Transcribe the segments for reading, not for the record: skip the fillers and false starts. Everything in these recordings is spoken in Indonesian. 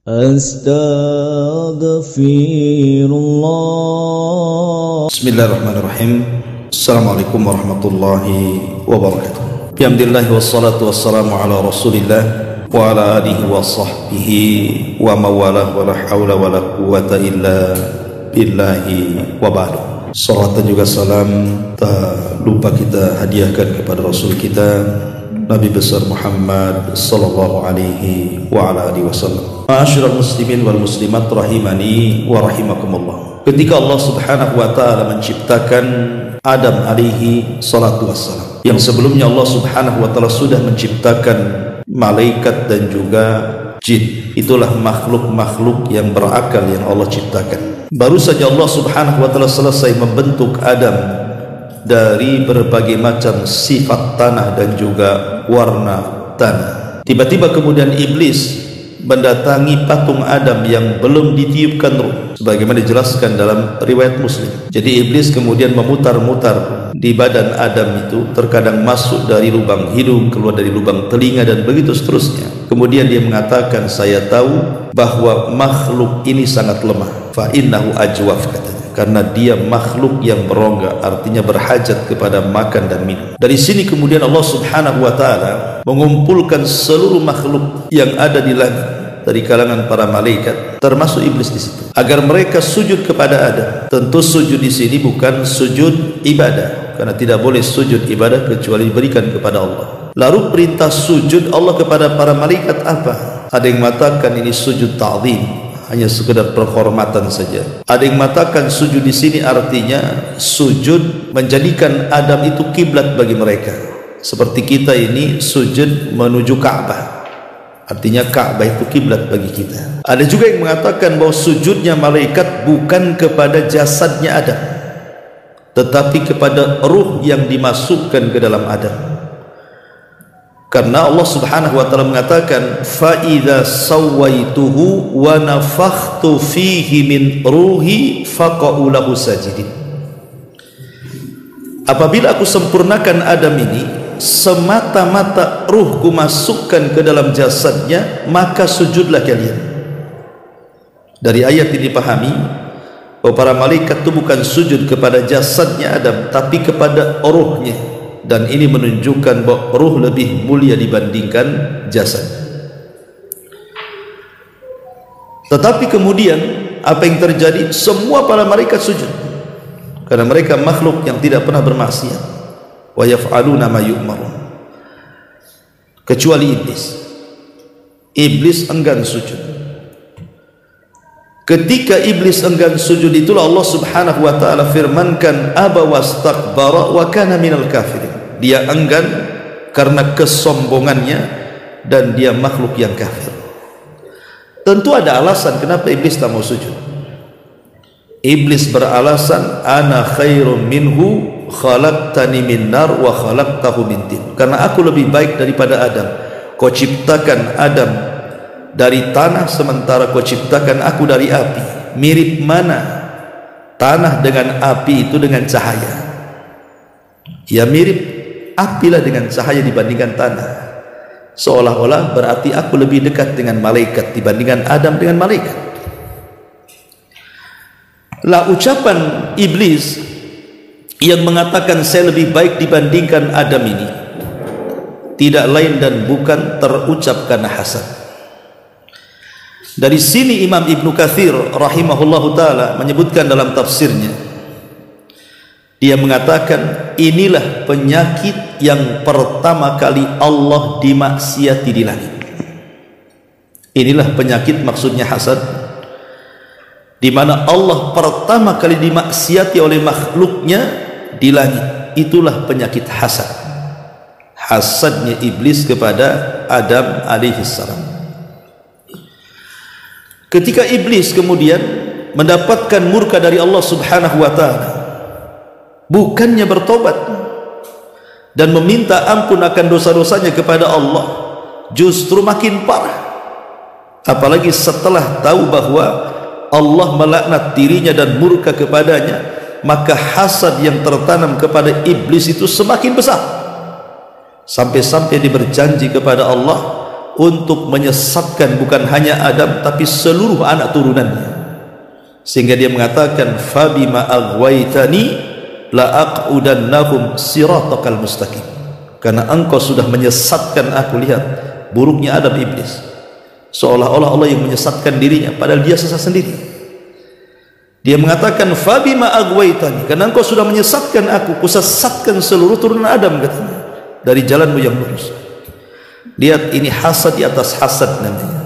Astaghfirullah. Bismillahirrahmanirrahim. Assalamualaikum warahmatullahi wabarakatuh. Bihamdillahi wassalatu wassalamu ala rasulillah wa ala alihi wa sahbihi wa mawalah wa la hawla wa la quwata illa billahi wa ba'du. Salawat dan juga salam tak lupa kita hadiahkan kepada Rasul kita Nabi besar Muhammad sallallahu alaihi wa ala alihi wasallam. Ma'asyiral muslimin wal muslimat rahimani wa rahimakumullah. Ketika Allah Subhanahu wa taala menciptakan Adam alaihi salatu wassalam, yang sebelumnya Allah Subhanahu wa taala sudah menciptakan malaikat dan juga jin. Itulah makhluk-makhluk yang berakal yang Allah ciptakan. Baru saja Allah Subhanahu wa taala selesai membentuk Adam dari berbagai macam sifat tanah dan juga warna tanah. Tiba-tiba kemudian iblis mendatangi patung Adam yang belum ditiupkan ruh, sebagaimana dijelaskan dalam riwayat Muslim. Jadi iblis kemudian memutar-mutar di badan Adam itu, terkadang masuk dari lubang hidung, keluar dari lubang telinga, dan begitu seterusnya. Kemudian dia mengatakan, saya tahu bahwa makhluk ini sangat lemah, fa innahu ajwaf, katanya, karena dia makhluk yang berongga, artinya berhajat kepada makan dan minum. Dari sini kemudian Allah Subhanahu wa taala mengumpulkan seluruh makhluk yang ada di langit dari kalangan para malaikat, termasuk iblis di situ, agar mereka sujud kepada Adam. Tentu sujud di sini bukan sujud ibadah, karena tidak boleh sujud ibadah kecuali diberikan kepada Allah. Lalu perintah sujud Allah kepada para malaikat apa? Ada yang mengatakan ini sujud ta'zim, hanya sekedar penghormatan saja. Ada yang mengatakan sujud di sini artinya sujud menjadikan Adam itu kiblat bagi mereka, seperti kita ini sujud menuju Ka'bah. Artinya Ka'bah itu kiblat bagi kita. Ada juga yang mengatakan bahwa sujudnya malaikat bukan kepada jasadnya Adam, tetapi kepada ruh yang dimasukkan ke dalam Adam. Karena Allah Subhanahu wa taala mengatakan, fa idza sawaituhu wa nafakhtu fihi min ruhi faqa'u lahu sajidin. Apabila aku sempurnakan Adam ini, semata-mata ruhku masukkan ke dalam jasadnya, maka sujudlah kalian. Dari ayat ini dipahami bahwa para malaikat itu bukan sujud kepada jasadnya Adam, tapi kepada ruhnya, dan ini menunjukkan bahwa ruh lebih mulia dibandingkan jasad. Tetapi kemudian apa yang terjadi? Semua para malaikat sujud, karena mereka makhluk yang tidak pernah bermaksiat. Wa yaf'aluna ma yu'marun, kecuali iblis. Iblis enggan sujud. Ketika iblis enggan sujud, itulah Allah Subhanahu wa taala firmankan, aba wastakbara wa kana minal kafirin. Dia enggan karena kesombongannya dan dia makhluk yang kafir. Tentu ada alasan kenapa iblis tak mau sujud. Iblis beralasan, ana khairum minhu khalaqtani min nar wa khalaqtahu min tin. Karena aku lebih baik daripada Adam. Kau ciptakan Adam dari tanah, sementara kau ciptakan aku dari api. Mirip mana tanah dengan api itu dengan cahaya? Ya mirip apilah dengan cahaya dibandingkan tanah. Seolah-olah berarti aku lebih dekat dengan malaikat dibandingkan Adam dengan malaikat. Lah ucapan iblis yang mengatakan saya lebih baik dibandingkan Adam ini tidak lain dan bukan terucap karena hasad. Dari sini Imam Ibnu Katsir rahimahullahu taala menyebutkan dalam tafsirnya, dia mengatakan inilah penyakit yang pertama kali Allah dimaksiati di langit. Inilah penyakit, maksudnya hasad, di mana Allah pertama kali dimaksiati oleh makhluknya di langit. Itulah penyakit hasad, hasadnya iblis kepada Adam alaihissalam. Ketika iblis kemudian mendapatkan murka dari Allah Subhanahu wa taala, bukannya bertobat dan meminta ampun akan dosa-dosanya kepada Allah, justru makin parah. Apalagi setelah tahu bahwa Allah melaknat dirinya dan murka kepadanya, maka hasad yang tertanam kepada iblis itu semakin besar, sampai-sampai dia berjanji kepada Allah untuk menyesatkan bukan hanya Adam tapi seluruh anak turunannya, sehingga dia mengatakan fabima aghwaytani la aqudannahum siratakal mustaqim, karena engkau sudah menyesatkan aku. Lihat buruknya Adam iblis, seolah-olah Allah yang menyesatkan dirinya padahal dia sesat sendiri. Dia mengatakan fabima aghwaytani, karena engkau sudah menyesatkan aku, kusesatkan seluruh turunan Adam, katanya, dari jalanmu yang lurus. Lihat, ini hasad di atas hasad namanya.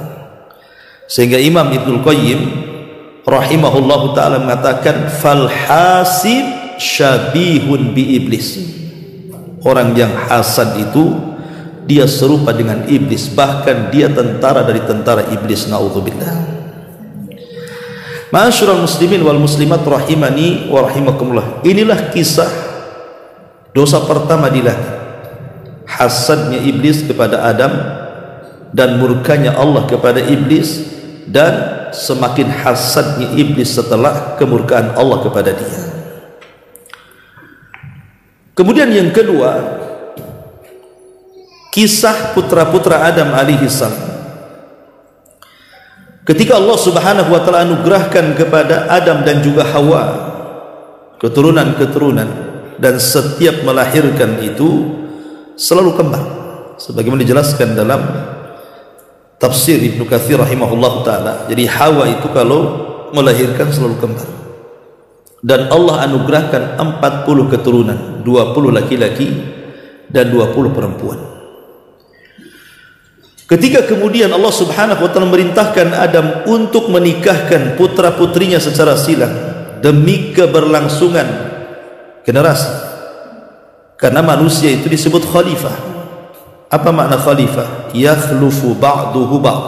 Sehingga Imam Ibnul Qayyim rahimahullahu ta'ala mengatakan fal hasid syabihun bi iblis. Orang yang hasad itu dia serupa dengan iblis, bahkan dia tentara dari tentara iblis, naudzubillah. Ma'asyiral muslimin wal muslimat rahimani wa rahimakumullah. Inilah kisah dosa pertama di langit, hasadnya iblis kepada Adam dan murkanya Allah kepada iblis, dan semakin hasadnya iblis setelah kemurkaan Allah kepada dia. Kemudian yang kedua, kisah putra-putra Adam alaihi salam. Ketika Allah subhanahu wa ta'ala anugerahkan kepada Adam dan juga Hawa keturunan-keturunan, dan setiap melahirkan itu selalu kembar, sebagaimana dijelaskan dalam tafsir Ibnu Katsir rahimahullah ta'ala. Jadi Hawa itu kalau melahirkan selalu kembar, dan Allah anugerahkan 40 keturunan, 20 laki-laki dan 20 perempuan. Ketika kemudian Allah subhanahu wa ta'ala memerintahkan Adam untuk menikahkan putra-putrinya secara silang demi keberlangsungan generasi, karena manusia itu disebut khalifah. Apa makna khalifah? Yakhlufu ba'duhu ba'd,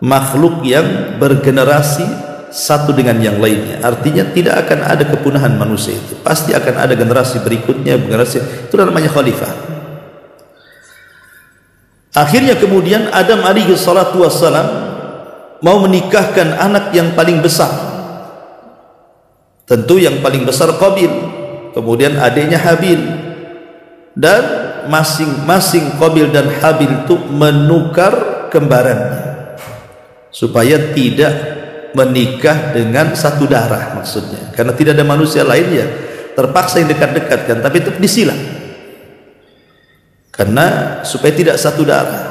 makhluk yang bergenerasi satu dengan yang lainnya. Artinya tidak akan ada kepunahan manusia itu, pasti akan ada generasi berikutnya, generasi itu namanya khalifah. Akhirnya kemudian Adam alaihi salatu wassalam mau menikahkan anak yang paling besar. Tentu yang paling besar Qabil, kemudian adiknya Habil, dan masing-masing Qabil dan Habil itu menukar kembarannya supaya tidak menikah dengan satu darah, maksudnya karena tidak ada manusia lain, ya terpaksa yang dekat-dekatkan, tapi tetap disilang karena supaya tidak satu darah.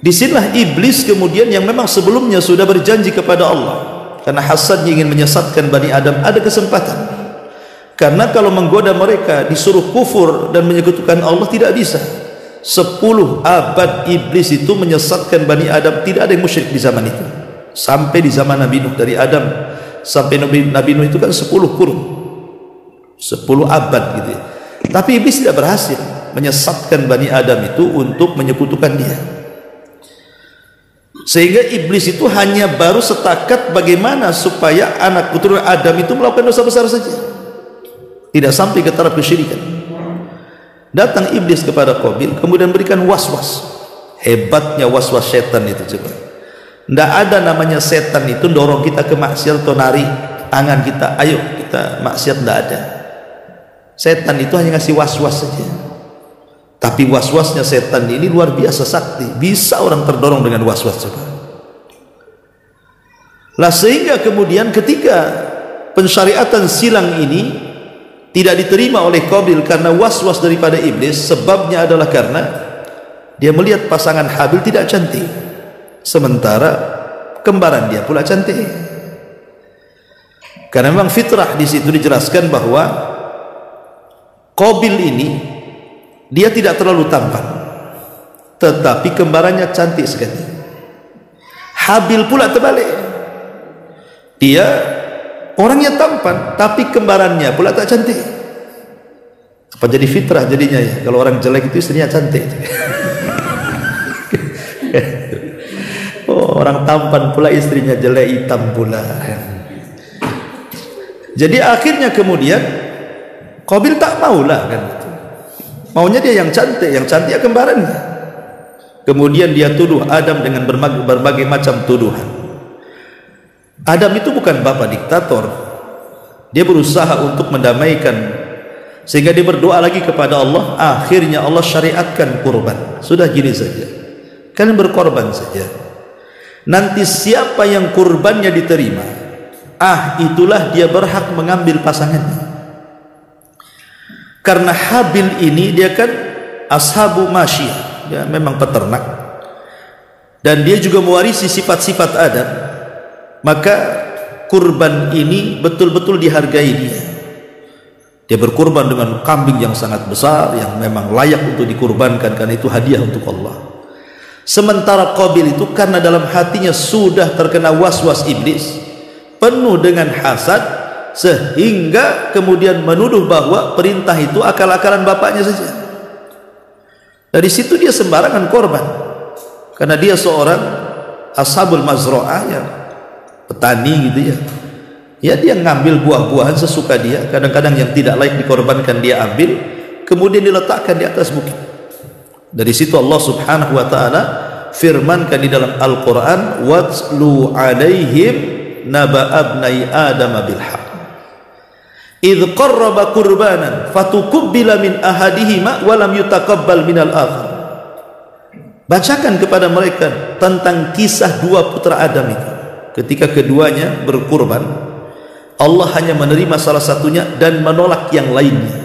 Disinilah iblis kemudian yang memang sebelumnya sudah berjanji kepada Allah, karena hasadnya ingin menyesatkan Bani Adam, ada kesempatan. Karena kalau menggoda mereka disuruh kufur dan menyekutukan Allah tidak bisa. 10 abad iblis itu menyesatkan Bani Adam, tidak ada yang musyrik di zaman itu. Sampai di zaman Nabi Nuh, dari Adam sampai Nabi Nuh itu kan 10 kurun, 10 abad gitu ya. Tapi iblis tidak berhasil menyesatkan Bani Adam itu untuk menyekutukan dia. Sehingga iblis itu hanya baru setakat bagaimana supaya anak keturunan Adam itu melakukan dosa besar saja, tidak sampai ke taraf kesyirikan. Datang iblis kepada Qabil kemudian berikan was-was. Hebatnya was-was setan itu, coba. Tidak ada namanya setan itu dorong kita ke maksiat atau narik tangan kita, ayo kita maksiat, tidak ada. Setan itu hanya ngasih was-was saja. Tapi was-wasnya setan ini luar biasa sakti, bisa orang terdorong dengan was-was, coba. Lah sehingga kemudian ketika pensyariatan silang ini tidak diterima oleh Qabil karena was-was daripada iblis, sebabnya adalah karena dia melihat pasangan Habil tidak cantik, sementara kembaran dia pula cantik. Karena memang fitrah di situ dijelaskan bahwa Qabil ini dia tidak terlalu tampan, tetapi kembarannya cantik sekali. Habil pula terbalik, dia orangnya tampan tapi kembarannya pula tak cantik. Apa jadi fitrah jadinya ya, kalau orang jelek itu istrinya cantik. Oh, orang tampan pula istrinya jelek, hitam pula. Jadi akhirnya kemudian Qabil tak maulah kan, maunya dia yang cantik ya kembarannya. Kemudian dia tuduh Adam dengan berbagai macam tuduhan. Adam itu bukan bapak diktator, dia berusaha untuk mendamaikan, sehingga dia berdoa lagi kepada Allah. Akhirnya Allah syariatkan kurban. Sudah gini saja, kalian berkorban saja. Nanti siapa yang kurbannya diterima, itulah dia berhak mengambil pasangannya. Karena Habil ini dia kan ashabu masyiyah, dia memang peternak, dan dia juga mewarisi sifat-sifat Adam. Maka kurban ini betul-betul dihargai dia. Dia berkurban dengan kambing yang sangat besar, yang memang layak untuk dikurbankan, karena itu hadiah untuk Allah. Sementara Qabil itu karena dalam hatinya sudah terkena was-was iblis, penuh dengan hasad, sehingga kemudian menuduh bahwa perintah itu akal-akalan bapaknya saja. Dari situ dia sembarangan korban, karena dia seorang ashabul mazra'ah, ya, petani gitu ya. Ya, dia ngambil buah-buahan sesuka dia. Kadang-kadang yang tidak layak dikorbankan dia ambil, kemudian diletakkan di atas bukit. Dari situ Allah Subhanahu wa taala firmankan di dalam Al-Qur'an, "Watslu 'alaihim naba abnai Adam bil haqq. Idz qarraba qurbanan fatuqbila min ahadihima wa lam yutaqabbal minal akhar." Bacakan kepada mereka tentang kisah dua putra Adam itu. Ketika keduanya berkurban, Allah hanya menerima salah satunya dan menolak yang lainnya.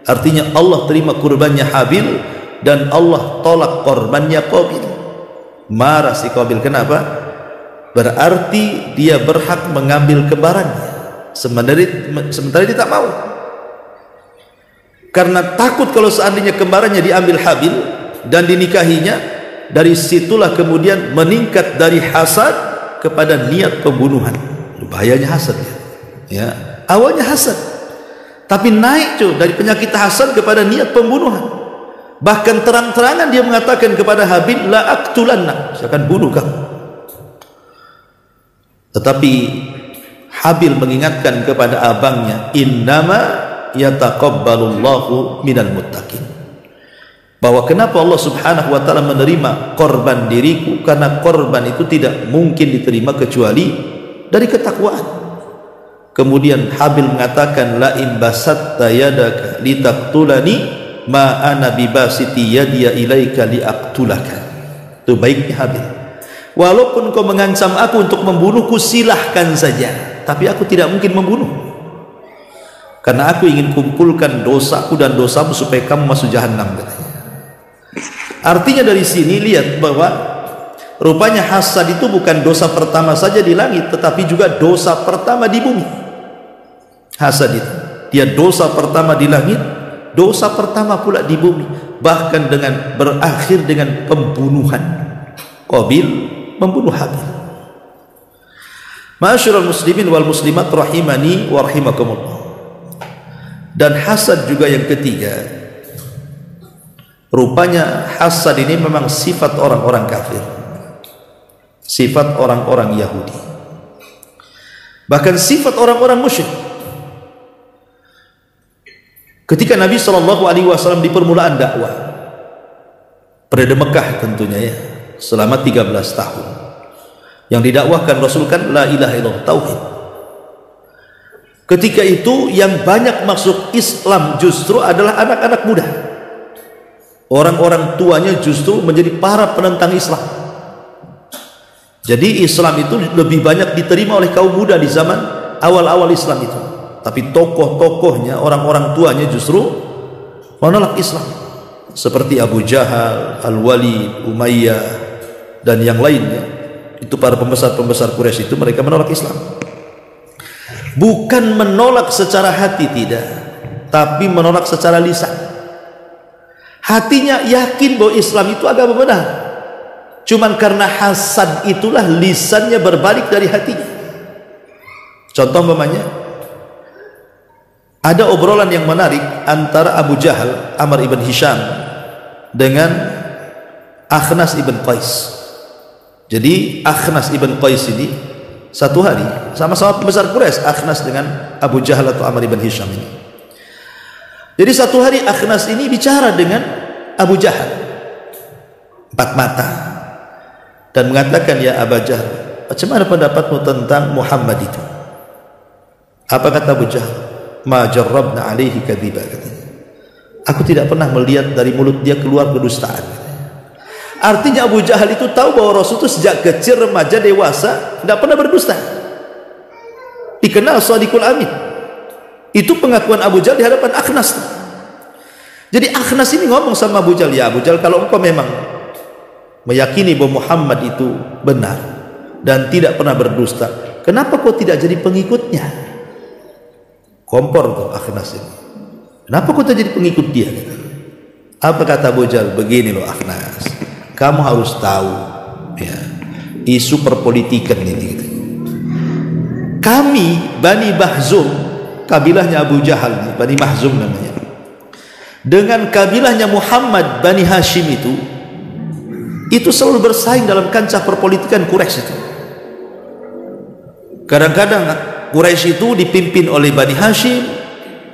Artinya Allah terima kurbannya Habil dan Allah tolak korbannya Qabil. Marah si Qabil. Kenapa? Berarti dia berhak mengambil kembarannya, sementara dia tak mau. Karena takut kalau seandainya kembarannya diambil Habil dan dinikahinya, dari situlah kemudian meningkat dari hasad kepada niat pembunuhan. Bahayanya hasad ya. Awalnya hasad, tapi naik dari penyakit hasad kepada niat pembunuhan. Bahkan terang-terangan dia mengatakan kepada Habil, la aqtulannak, saya akan bunuh kamu. Tetapi Habil mengingatkan kepada abangnya, innama yataqabbalullahu minal muttaqin, bahwa kenapa Allah Subhanahu wa taala menerima korban diriku, karena korban itu tidak mungkin diterima kecuali dari ketakwaan. Kemudian Habil mengatakan, la in basatta yadaka litaqtulani ma ana bibasiti yadiya ilaika liaqtulaka. Itu baiknya Habil, walaupun kau mengancam aku untuk membunuhku, silahkan saja, tapi aku tidak mungkin membunuh, karena aku ingin kumpulkan dosaku dan dosamu supaya kamu masuk jahanam, katanya. Artinya dari sini lihat bahwa rupanya hasad itu bukan dosa pertama saja di langit, tetapi juga dosa pertama di bumi. Hasad itu dia dosa pertama di langit, dosa pertama pula di bumi, bahkan dengan berakhir dengan pembunuhan. Qabil membunuh Habil. Ma'asyiral muslimin wal muslimat rahimani wa rahimakumullah. Dan hasad juga yang ketiga, rupanya hasad ini memang sifat orang-orang kafir, sifat orang-orang Yahudi, bahkan sifat orang-orang musyrik. Ketika Nabi SAW di permulaan dakwah pada Mekah tentunya ya, selama 13 tahun yang didakwahkan Rasul kan la ilaha illallah, tauhid. Ketika itu yang banyak masuk Islam justru adalah anak-anak muda. Orang-orang tuanya justru menjadi para penentang Islam. Jadi Islam itu lebih banyak diterima oleh kaum muda di zaman awal-awal Islam itu. Tapi tokoh-tokohnya, orang-orang tuanya justru menolak Islam, seperti Abu Jahal, Al-Walid, Umayyah, dan yang lainnya. Itu para pembesar-pembesar Quraisy itu, mereka menolak Islam. Bukan menolak secara hati, tidak, tapi menolak secara lisan. Hatinya yakin bahwa Islam itu agama benar, cuman karena hasad itulah lisannya berbalik dari hatinya. Contoh umpamanya, ada obrolan yang menarik antara Abu Jahal, Amr ibn Hisham, dengan Akhnas ibn Qais. Jadi Akhnas ibn Qais ini satu hari sama-sama pembesar Quraisy, Akhnas dengan Abu Jahal atau Amr ibn Hisham ini. Jadi satu hari Akhnas ini bicara dengan Abu Jahal empat mata dan mengatakan, ya Abu Jahal, macam mana pendapatmu tentang Muhammad itu? Apa kata Abu Jahal? Ma jarrabna alaihi kadhiba, katanya. Aku tidak pernah melihat dari mulut dia keluar kedustaan. Artinya Abu Jahal itu tahu bahwa Rasul itu sejak kecil, remaja, dewasa tidak pernah berdusta. Dikenal Shadiqul Amin. Itu pengakuan Abu Jahal di hadapan Akhnas. Jadi Akhnas ini ngomong sama Abu Jahal, ya Abu Jahal, kalau engkau memang meyakini bahwa Muhammad itu benar dan tidak pernah berdusta, kenapa kau tidak jadi pengikutnya? Kompor tuh Akhnas ini. Kenapa kau tidak jadi pengikut dia? Apa kata Abu Jahal? Begini loh Akhnas, kamu harus tahu ya, isu perpolitikan ini gitu. Kami Bani Mahzum, kabilahnya Abu Jahal, Bani Mahzum namanya, dengan kabilahnya Muhammad Bani Hashim itu selalu bersaing dalam kancah perpolitikan Quraisy itu. Kadang-kadang Quraisy itu dipimpin oleh Bani Hashim,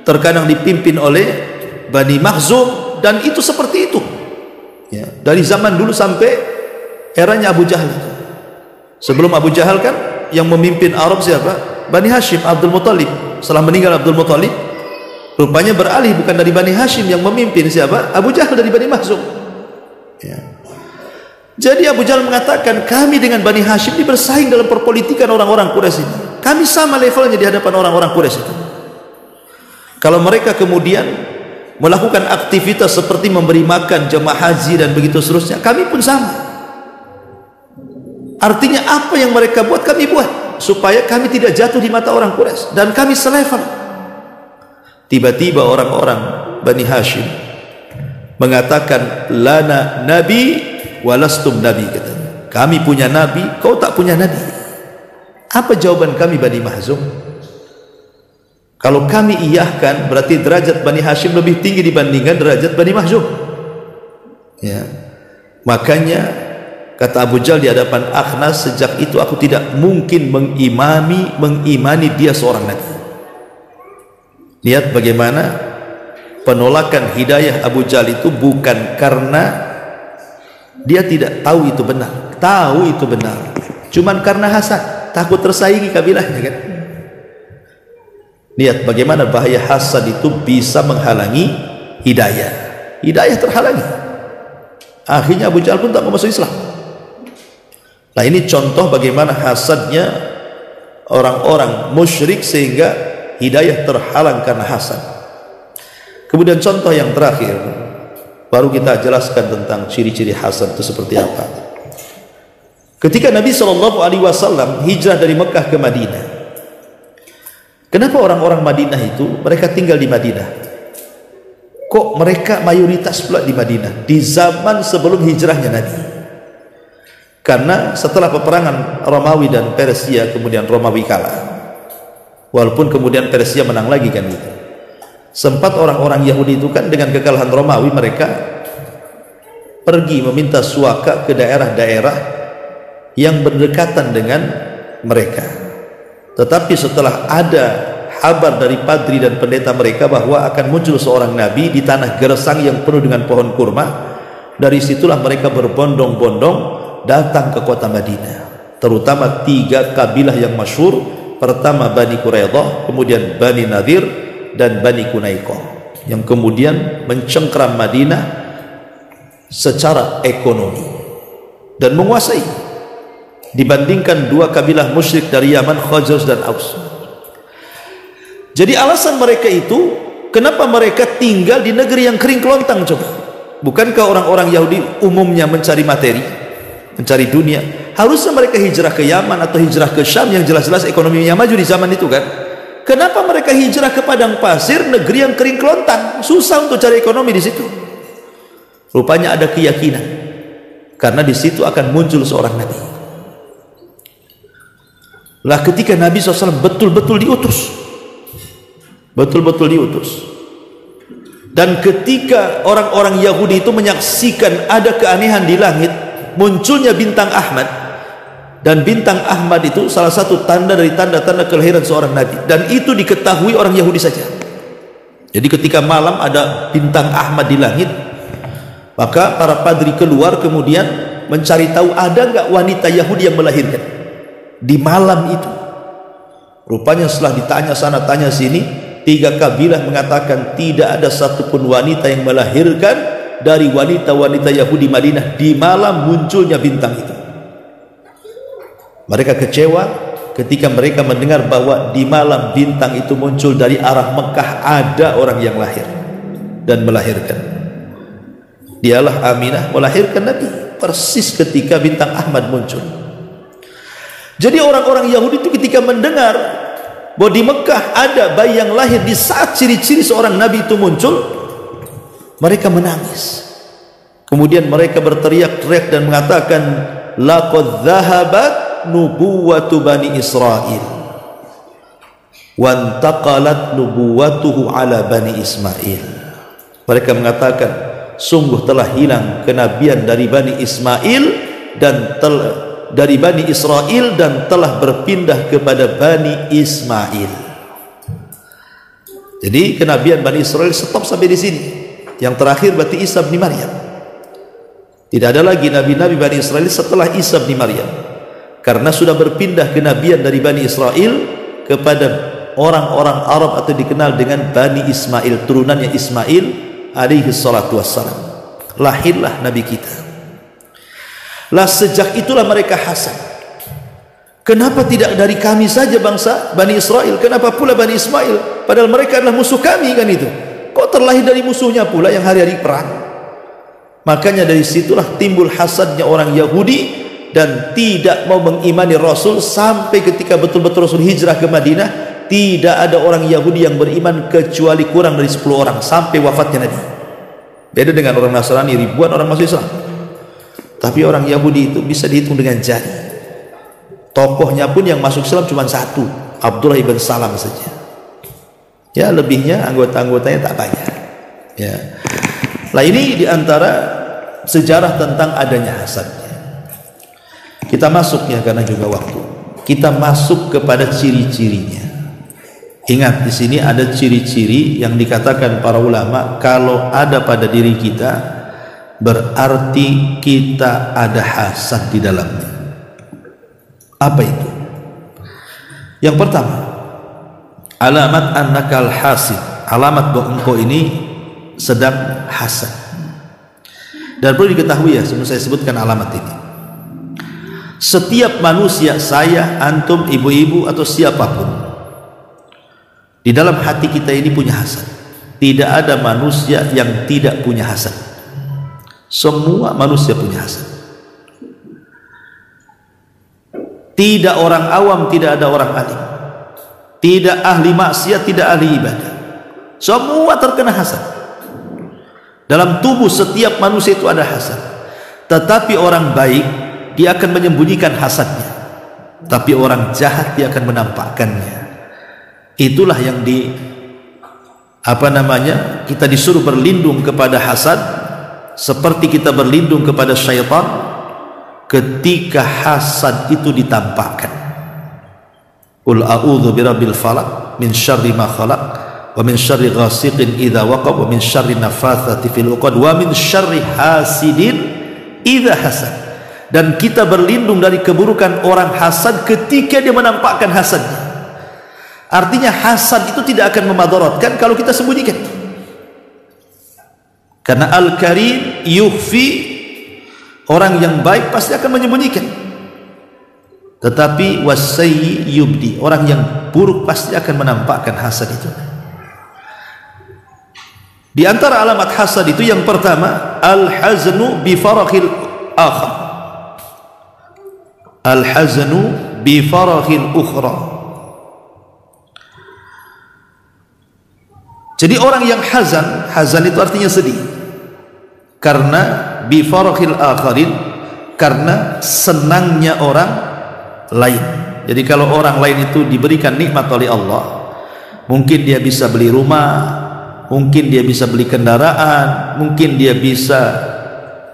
terkadang dipimpin oleh Bani Mahzum, dan itu seperti itu ya, dari zaman dulu sampai eranya Abu Jahal itu. Sebelum Abu Jahal kan yang memimpin Arab siapa? Bani Hashim, Abdul Muttalib. Setelah meninggal Abdul Muttalib, rupanya beralih, bukan dari Bani Hashim yang memimpin siapa? Abu Jahal dari Bani Mahzum ya. Jadi Abu Jahal mengatakan, kami dengan Bani Hashim ini bersaing dalam perpolitikan orang-orang Quraisy ini. Kami sama levelnya di hadapan orang-orang Quraisy itu. Kalau mereka kemudian melakukan aktivitas seperti memberi makan jemaah haji dan begitu seterusnya, kami pun sama. Artinya apa yang mereka buat kami buat, supaya kami tidak jatuh di mata orang Quraisy, dan kami selevel. Tiba-tiba orang-orang Bani Hashim mengatakan, lana nabi walastum nabi, katanya. Kami punya nabi, kau tak punya nabi. Apa jawaban kami Bani Mahzum? Kalau kami iyahkan, berarti derajat Bani Hashim lebih tinggi dibandingkan derajat Bani Mahzum ya. Makanya kata Abu Jahal di hadapan Akhnas, sejak itu aku tidak mungkin mengimani dia seorang nabi. Lihat bagaimana penolakan hidayah Abu Jahal itu bukan karena dia tidak tahu itu benar, tahu itu benar, cuman karena hasad, takut tersaingi kabilahnya kan. Lihat bagaimana bahaya hasad itu bisa menghalangi hidayah. Hidayah terhalangi. Akhirnya Abu Jahal pun tak mau masuk Islam. Nah ini contoh bagaimana hasadnya orang-orang musyrik sehingga hidayah terhalang karena hasad. Kemudian contoh yang terakhir, baru kita jelaskan tentang ciri-ciri hasad itu seperti apa. Ketika Nabi SAW hijrah dari Mekah ke Madinah, kenapa orang-orang Madinah itu mereka tinggal di Madinah? Kok mereka mayoritas pula di Madinah di zaman sebelum hijrahnya Nabi? Karena setelah peperangan Romawi dan Persia, kemudian Romawi kalah, walaupun kemudian Persia menang lagi kan gitu. Sempat orang-orang Yahudi itu kan dengan kekalahan Romawi mereka pergi meminta suaka ke daerah-daerah yang berdekatan dengan mereka. Tetapi setelah ada kabar dari padri dan pendeta mereka bahwa akan muncul seorang nabi di tanah gersang yang penuh dengan pohon kurma, dari situlah mereka berbondong-bondong datang ke kota Madinah, terutama 3 kabilah yang masyhur. Pertama Bani Quraidah, kemudian Bani Nadir dan Bani Qunaiqah, yang kemudian mencengkeram Madinah secara ekonomi dan menguasai, dibandingkan 2 kabilah musyrik dari Yaman, Khazraj dan Aus. Jadi alasan mereka itu, kenapa mereka tinggal di negeri yang kering kelontang coba? Bukankah orang-orang Yahudi umumnya mencari materi, mencari dunia? Harusnya mereka hijrah ke Yaman atau hijrah ke Syam yang jelas-jelas ekonominya maju di zaman itu kan. Kenapa mereka hijrah ke padang pasir, negeri yang kering kelontang, susah untuk cari ekonomi di situ? Rupanya ada keyakinan, karena di situ akan muncul seorang nabi. Lah ketika Nabi SAW betul-betul diutus, dan ketika orang-orang Yahudi itu menyaksikan ada keanehan di langit, munculnya bintang Ahmad, dan bintang Ahmad itu salah satu tanda dari tanda-tanda kelahiran seorang nabi, dan itu diketahui orang Yahudi saja. Jadi ketika malam ada bintang Ahmad di langit, maka para padri keluar kemudian mencari tahu ada nggak wanita Yahudi yang melahirkan di malam itu. Rupanya setelah ditanya sana tanya sini, 3 kabilah mengatakan tidak ada satupun wanita yang melahirkan dari wanita-wanita Yahudi Madinah di malam munculnya bintang itu. Mereka kecewa ketika mereka mendengar bahwa di malam bintang itu muncul dari arah Mekah ada orang yang lahir dan melahirkan. Dialah Aminah melahirkan Nabi persis ketika bintang Ahmad muncul. Jadi orang-orang Yahudi itu ketika mendengar bahwa di Mekah ada bayi yang lahir di saat ciri-ciri seorang Nabi itu muncul, mereka menangis. Kemudian mereka berteriak-teriak dan mengatakan, laqad dhahabat nubuwatu Bani Israel wa antaqalat nubuwatuhu ala Bani Ismail. Mereka mengatakan, sungguh telah hilang kenabian dari Bani Ismail dan dari Bani Israel dan telah berpindah kepada Bani Ismail. Jadi kenabian Bani Israel stop sampai di sini. Yang terakhir berarti Isa bin Maryam. Tidak ada lagi nabi-nabi Bani Israel setelah Isa bin Maryam, karena sudah berpindah kenabian dari Bani Israel kepada orang-orang Arab atau dikenal dengan Bani Ismail, turunannya Ismail alaihi salatu wassalam. Lahirlah Nabi kita. Lah sejak itulah mereka hasad. Kenapa tidak dari kami saja bangsa Bani Israel? Kenapa pula Bani Ismail? Padahal mereka adalah musuh kami kan itu. Kok terlahir dari musuhnya pula yang hari-hari perang? Makanya dari situlah timbul hasadnya orang Yahudi dan tidak mau mengimani Rasul sampai ketika betul-betul Rasul hijrah ke Madinah, tidak ada orang Yahudi yang beriman kecuali kurang dari 10 orang sampai wafatnya Nabi. Beda dengan orang Nasrani, ribuan orang masuk Islam. Tapi orang Yahudi itu bisa dihitung dengan jari. Tokohnya pun yang masuk Islam cuma satu, Abdullah ibn Salam saja. Ya, lebihnya anggota-anggotanya tak banyak. Ya. Nah, ini diantara sejarah tentang adanya hasadnya. Kita masuk ya, karena juga waktu. Kita masuk kepada ciri-cirinya. Ingat, di sini ada ciri-ciri yang dikatakan para ulama kalau ada pada diri kita, berarti kita ada hasad di dalamnya. Apa itu? Yang pertama, alamat annakal hasid, alamat bahwa engkau ini sedang hasad. Dan perlu diketahui ya, sebelum saya sebutkan alamat ini, setiap manusia, saya, antum, ibu-ibu atau siapapun, di dalam hati kita ini punya hasad. Tidak ada manusia yang tidak punya hasad. Semua manusia punya hasad. Tidak orang awam, tidak ada orang alim, tidak ahli maksiat, tidak ahli ibadah, semua terkena hasad. Dalam tubuh setiap manusia itu ada hasad. Tetapi orang baik dia akan menyembunyikan hasadnya, tapi orang jahat dia akan menampakkannya. Itulah yang kita disuruh berlindung kepada hasad, seperti kita berlindung kepada syaitan ketika hasad itu ditampakkan. Qul a'udzu birabbil falaq min syarri ma khalaq wa min syarri ghasiqin idza waqab wa min syarri nafatsati fil 'uqad wa min syarri hasidin idza hasad. Dan kita berlindung dari keburukan orang hasad ketika dia menampakkan hasadnya. Artinya hasad itu tidak akan memadaratkan kalau kita sembunyikan. Karena Al-Karim yukhfi, orang yang baik pasti akan menyembunyikan. Tetapi wasayyi yubdi, orang yang buruk pasti akan menampakkan hasad itu. Di antara alamat hasad itu yang pertama, al-haznu bi faraghil akhar. Al-haznu bi faraghil ukhra. Jadi orang yang hazan itu artinya sedih. Karena bi faraghil akharin, karena senangnya orang lain. Jadi kalau orang lain itu diberikan nikmat oleh Allah, mungkin dia bisa beli rumah, mungkin dia bisa beli kendaraan, mungkin dia bisa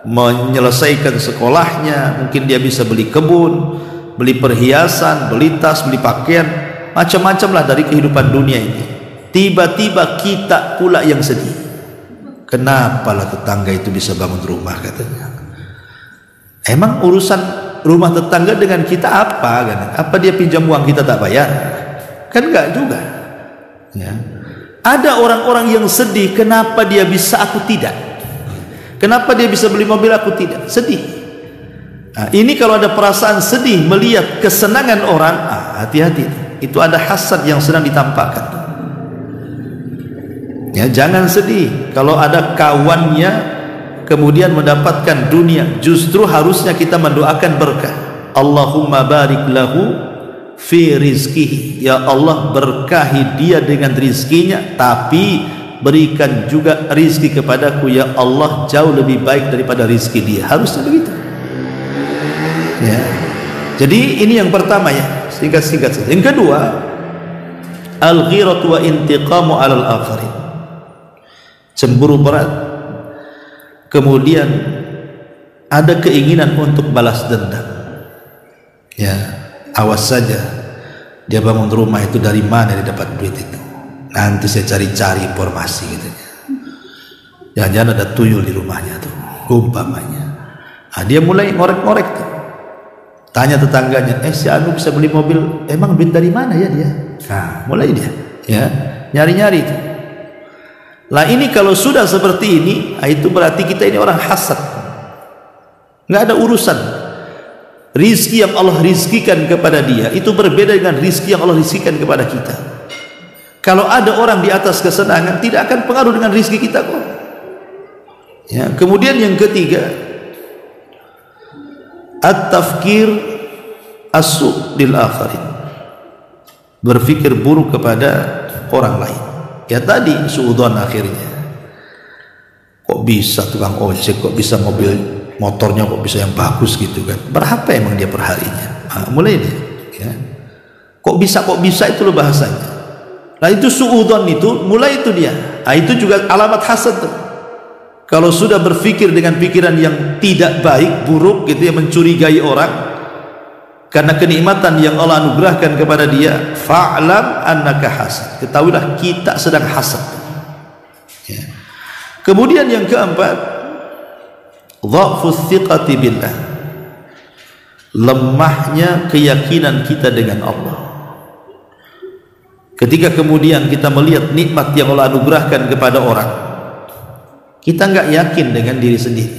menyelesaikan sekolahnya, mungkin dia bisa beli kebun, beli perhiasan, beli tas, beli pakaian, macam-macam lah dari kehidupan dunia ini. Tiba-tiba kita pula yang sedih. Kenapalah tetangga itu bisa bangun rumah, katanya. Emang urusan rumah tetangga dengan kita apa kan? Apa dia pinjam uang kita tak bayar? Kan enggak juga. Ya. Ada orang-orang yang sedih, kenapa dia bisa aku tidak? Kenapa dia bisa beli mobil, aku tidak? Sedih. Nah, ini kalau ada perasaan sedih melihat kesenangan orang, hati-hati. Itu ada hasad yang sedang ditampakkan. Ya, jangan sedih kalau ada kawannya kemudian mendapatkan dunia. Justru harusnya kita mendoakan berkah. Allahumma barik lahu fi rizkihi. Ya Allah, berkahi dia dengan rizkinya, tapi berikan juga rizki kepadaku ya Allah jauh lebih baik daripada rizki dia. Harusnya begitu. Ya. Jadi ini yang pertama ya, singkat-singkat saja. Yang kedua, al-ghiratu wa intiqamu 'alal akharin. Cemburu berat. Kemudian ada keinginan untuk balas dendam. Ya, awas saja dia bangun rumah itu dari mana dia dapat duit itu. Nanti saya cari-cari informasi gitu. Jangan-jangan ada tuyul di rumahnya tuh, umpamanya. Nah, dia mulai ngorek-ngorek tuh. Tanya tetangganya, si Anu bisa beli mobil, emang duit dari mana ya dia? Nah, mulai dia, ya, nyari-nyari itu. Lah ini kalau sudah seperti ini, itu berarti kita ini orang hasad. Nggak ada urusan. Rizki yang Allah rizkikan kepada dia itu berbeda dengan rizki yang Allah rizkikan kepada kita. Kalau ada orang di atas kesenangan, tidak akan pengaruh dengan rizki kita kok. Ya, kemudian yang ketiga, at-tafkir as-su' lil akharin. Berpikir buruk kepada orang lain. Ya tadi suudzon akhirnya. Kok bisa tukang ojek, kok bisa mobil motornya kok bisa yang bagus gitu kan. Berapa emang dia perharinya? Nah, mulai dia, ya. Kok bisa itu loh bahasanya. Nah itu suudzon itu, mulai itu dia. Nah itu juga alamat hasad tuh. Kalau sudah berpikir dengan pikiran yang tidak baik, buruk gitu ya, mencurigai orang karena kenikmatan yang Allah anugerahkan kepada dia, fa'lam annaka hasad. Ketahuilah kita sedang hasad. Ya. Kemudian yang keempat, dha'fus thiqati billah. Lemahnya keyakinan kita dengan Allah. Ketika kemudian kita melihat nikmat yang Allah anugerahkan kepada orang, kita nggak yakin dengan diri sendiri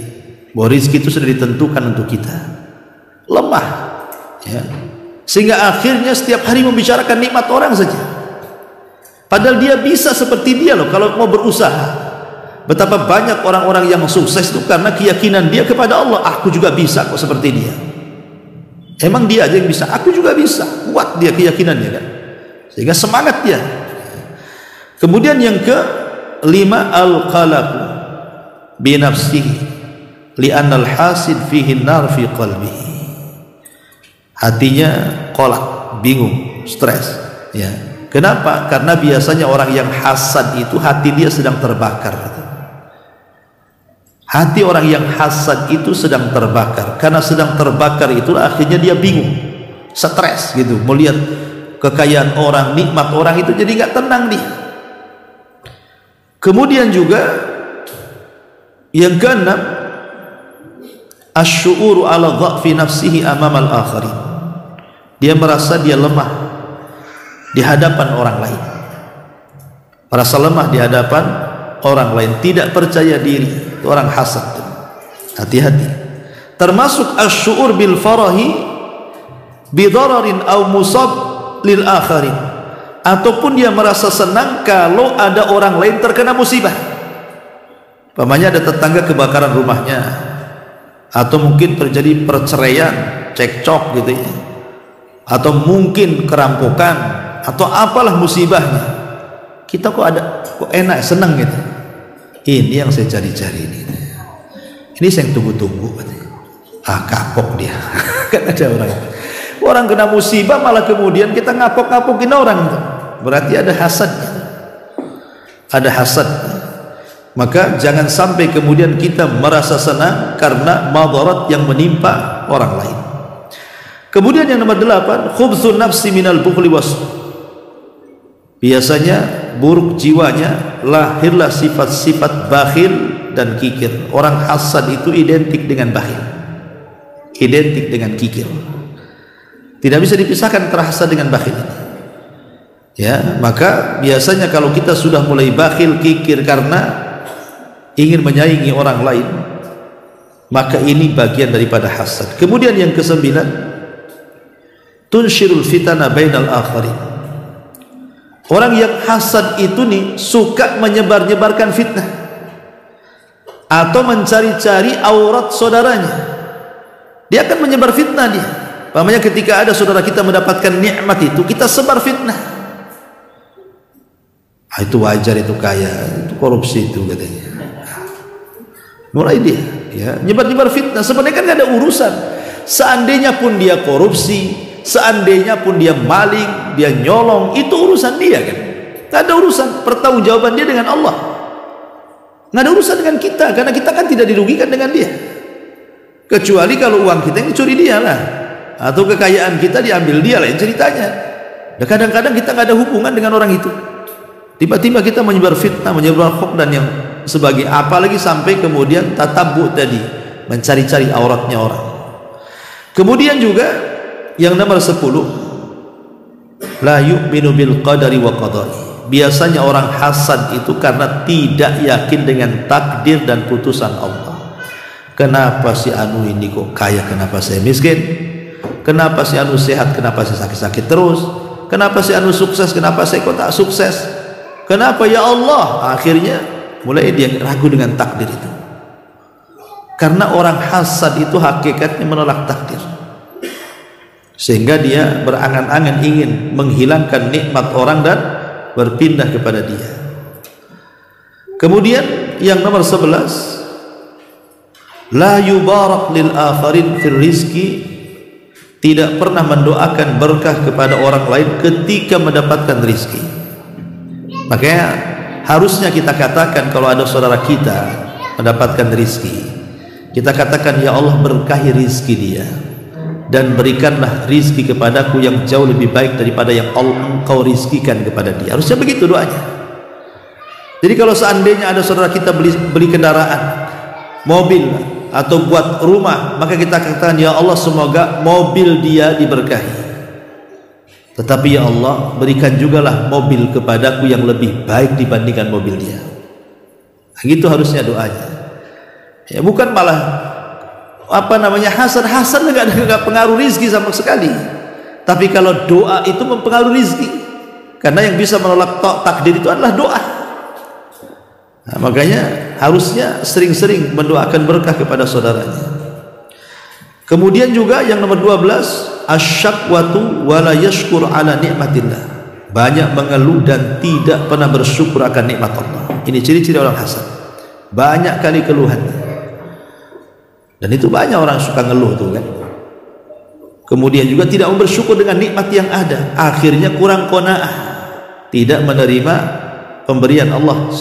bahwa rezeki itu sudah ditentukan untuk kita. Lemah, ya. Sehingga akhirnya setiap hari membicarakan nikmat orang saja. Padahal dia bisa seperti dia loh kalau mau berusaha. Betapa banyak orang-orang yang sukses itu karena keyakinan dia kepada Allah. Aku juga bisa kok seperti dia. Emang dia aja yang bisa, aku juga bisa. Kuat dia keyakinannya kan. Sehingga semangat dia. Kemudian yang kelima, al-qalaqu bi nafsihi li'anna al-hasid fihi an-nar fi qalbihi. Hatinya kolak, bingung, stres, ya. Kenapa? Karena biasanya orang yang hasad itu hati dia sedang terbakar. Hati orang yang hasad itu sedang terbakar. Karena sedang terbakar itu akhirnya dia bingung, stres gitu, melihat kekayaan orang, nikmat orang itu jadi nggak tenang dia. Kemudian juga yang keenam, asy'uru ala dha'fi nafsihi amamal akharin. Dia merasa dia lemah di hadapan orang lain. Merasa lemah di hadapan orang lain, tidak percaya diri. Itu orang hasad. Hati-hati. Termasuk asy'ur bil farahi bi dararin aw musab lil akharin, ataupun dia merasa senang kalau ada orang lain terkena musibah. Pamannya ada tetangga kebakaran rumahnya, atau mungkin terjadi perceraian, cekcok gitu ya, atau mungkin kerampokan, atau apalah musibahnya. Kita kok enak, senang gitu. Ini yang saya cari-cari ini. Ini saya tunggu-tunggu. Kapok dia. Kan ada orang kena musibah malah kemudian kita ngapok-ngapokin orang itu. Berarti ada hasad. Ada hasad. Maka jangan sampai kemudian kita merasa senang karena madarat yang menimpa orang lain. Kemudian yang nomor 8, khubthun nafsi minal bukhli was. Biasanya buruk jiwanya, lahirlah sifat-sifat bakhil dan kikir. Orang hasad itu identik dengan bakhil, identik dengan kikir. Tidak bisa dipisahkan antara hasad dengan bakhil. Ya, maka biasanya kalau kita sudah mulai bakhil, kikir karena ingin menyaingi orang lain, Maka ini bagian daripada hasad. Kemudian yang kesembilan, tunsyirul fitana bainal akharin. Orang yang hasad itu nih suka menyebar-nyebarkan fitnah atau mencari-cari aurat saudaranya. Dia akan menyebar fitnah dia. Pamannya ketika ada saudara kita mendapatkan nikmat itu, kita sebar fitnah. Itu wajar, itu kaya, itu korupsi itu katanya. Mulai dia ya nyebar-nyebar fitnah. Sebenarnya kan gak ada urusan. Seandainya pun dia korupsi, seandainya pun dia maling, dia nyolong, itu urusan dia kan. Gak ada urusan, pertanggungjawaban dia dengan Allah. Gak ada urusan dengan kita, karena kita kan tidak dirugikan dengan dia. Kecuali kalau uang kita yang dicuri dia lah, atau kekayaan kita diambil dia lah, yang ceritanya. Dan kadang-kadang kita gak ada hubungan dengan orang itu. Tiba-tiba kita menyebar fitnah, menyebar hoax dan yang sebagai, apalagi sampai kemudian tatabbu tadi, mencari-cari auratnya orang. Kemudian juga yang nomor 10, la yu'minu bil qadari wa qadari. Biasanya orang hasad itu karena tidak yakin dengan takdir dan putusan Allah. Kenapa si anu ini kok kaya, kenapa saya miskin? Kenapa si anu sehat, kenapa saya sakit-sakit terus? Kenapa si anu sukses, kenapa saya kok tak sukses? Kenapa ya Allah? Akhirnya mulai dia ragu dengan takdir itu. Karena orang hasad itu hakikatnya menolak takdir, sehingga dia berangan-angan ingin menghilangkan nikmat orang dan berpindah kepada dia. Kemudian yang nomor 11, la yubarak lil akharin fil rizki. Tidak pernah mendoakan berkah kepada orang lain ketika mendapatkan rizki. Makanya harusnya kita katakan kalau ada saudara kita mendapatkan rizki, kita katakan, ya Allah berkahi rizki dia dan berikanlah rizki kepadaku yang jauh lebih baik daripada yang Engkau rizkikan kepada dia. Harusnya begitu doanya. Jadi kalau seandainya ada saudara kita beli kendaraan, mobil atau buat rumah, maka kita katakan, ya Allah semoga mobil dia diberkahi. Tetapi ya Allah berikan jugalah mobil kepadaku yang lebih baik dibandingkan mobil dia. Gitu harusnya doanya. Ya bukan malah hasad nggak pengaruh rizki sama sekali. Tapi kalau doa itu mempengaruhi rizki, karena yang bisa menolak takdir itu adalah doa. Nah, makanya harusnya sering-sering mendoakan berkah kepada saudaranya. Kemudian juga yang nomor 12, asyakwatu wala yashkur ala nikmatillah. Banyak mengeluh dan tidak pernah bersyukur akan nikmat Allah. Ini ciri-ciri orang hasad. Banyak kali keluhannya. Dan itu banyak orang suka ngeluh tuh kan. Kemudian juga tidak mau bersyukur dengan nikmat yang ada. Akhirnya kurang qanaah, tidak menerima pemberian Allah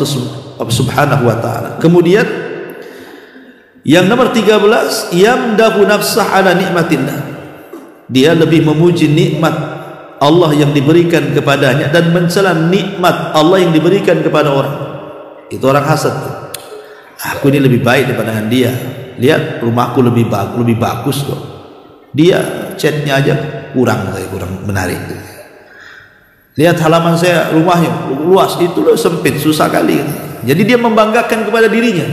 subhanahu wa ta'ala. Kemudian yang nomor 13, yamdahu nafsah ala nikmatillah. Dia lebih memuji nikmat Allah yang diberikan kepadanya dan mencela nikmat Allah yang diberikan kepada orang. Itu orang hasad. Aku ini lebih baik daripada dia. Lihat rumahku lebih bagus kok. Dia catnya aja kurang menarik. Lihat halaman saya, rumahnya luas, itu loh sempit, susah kali. Jadi dia membanggakan kepada dirinya,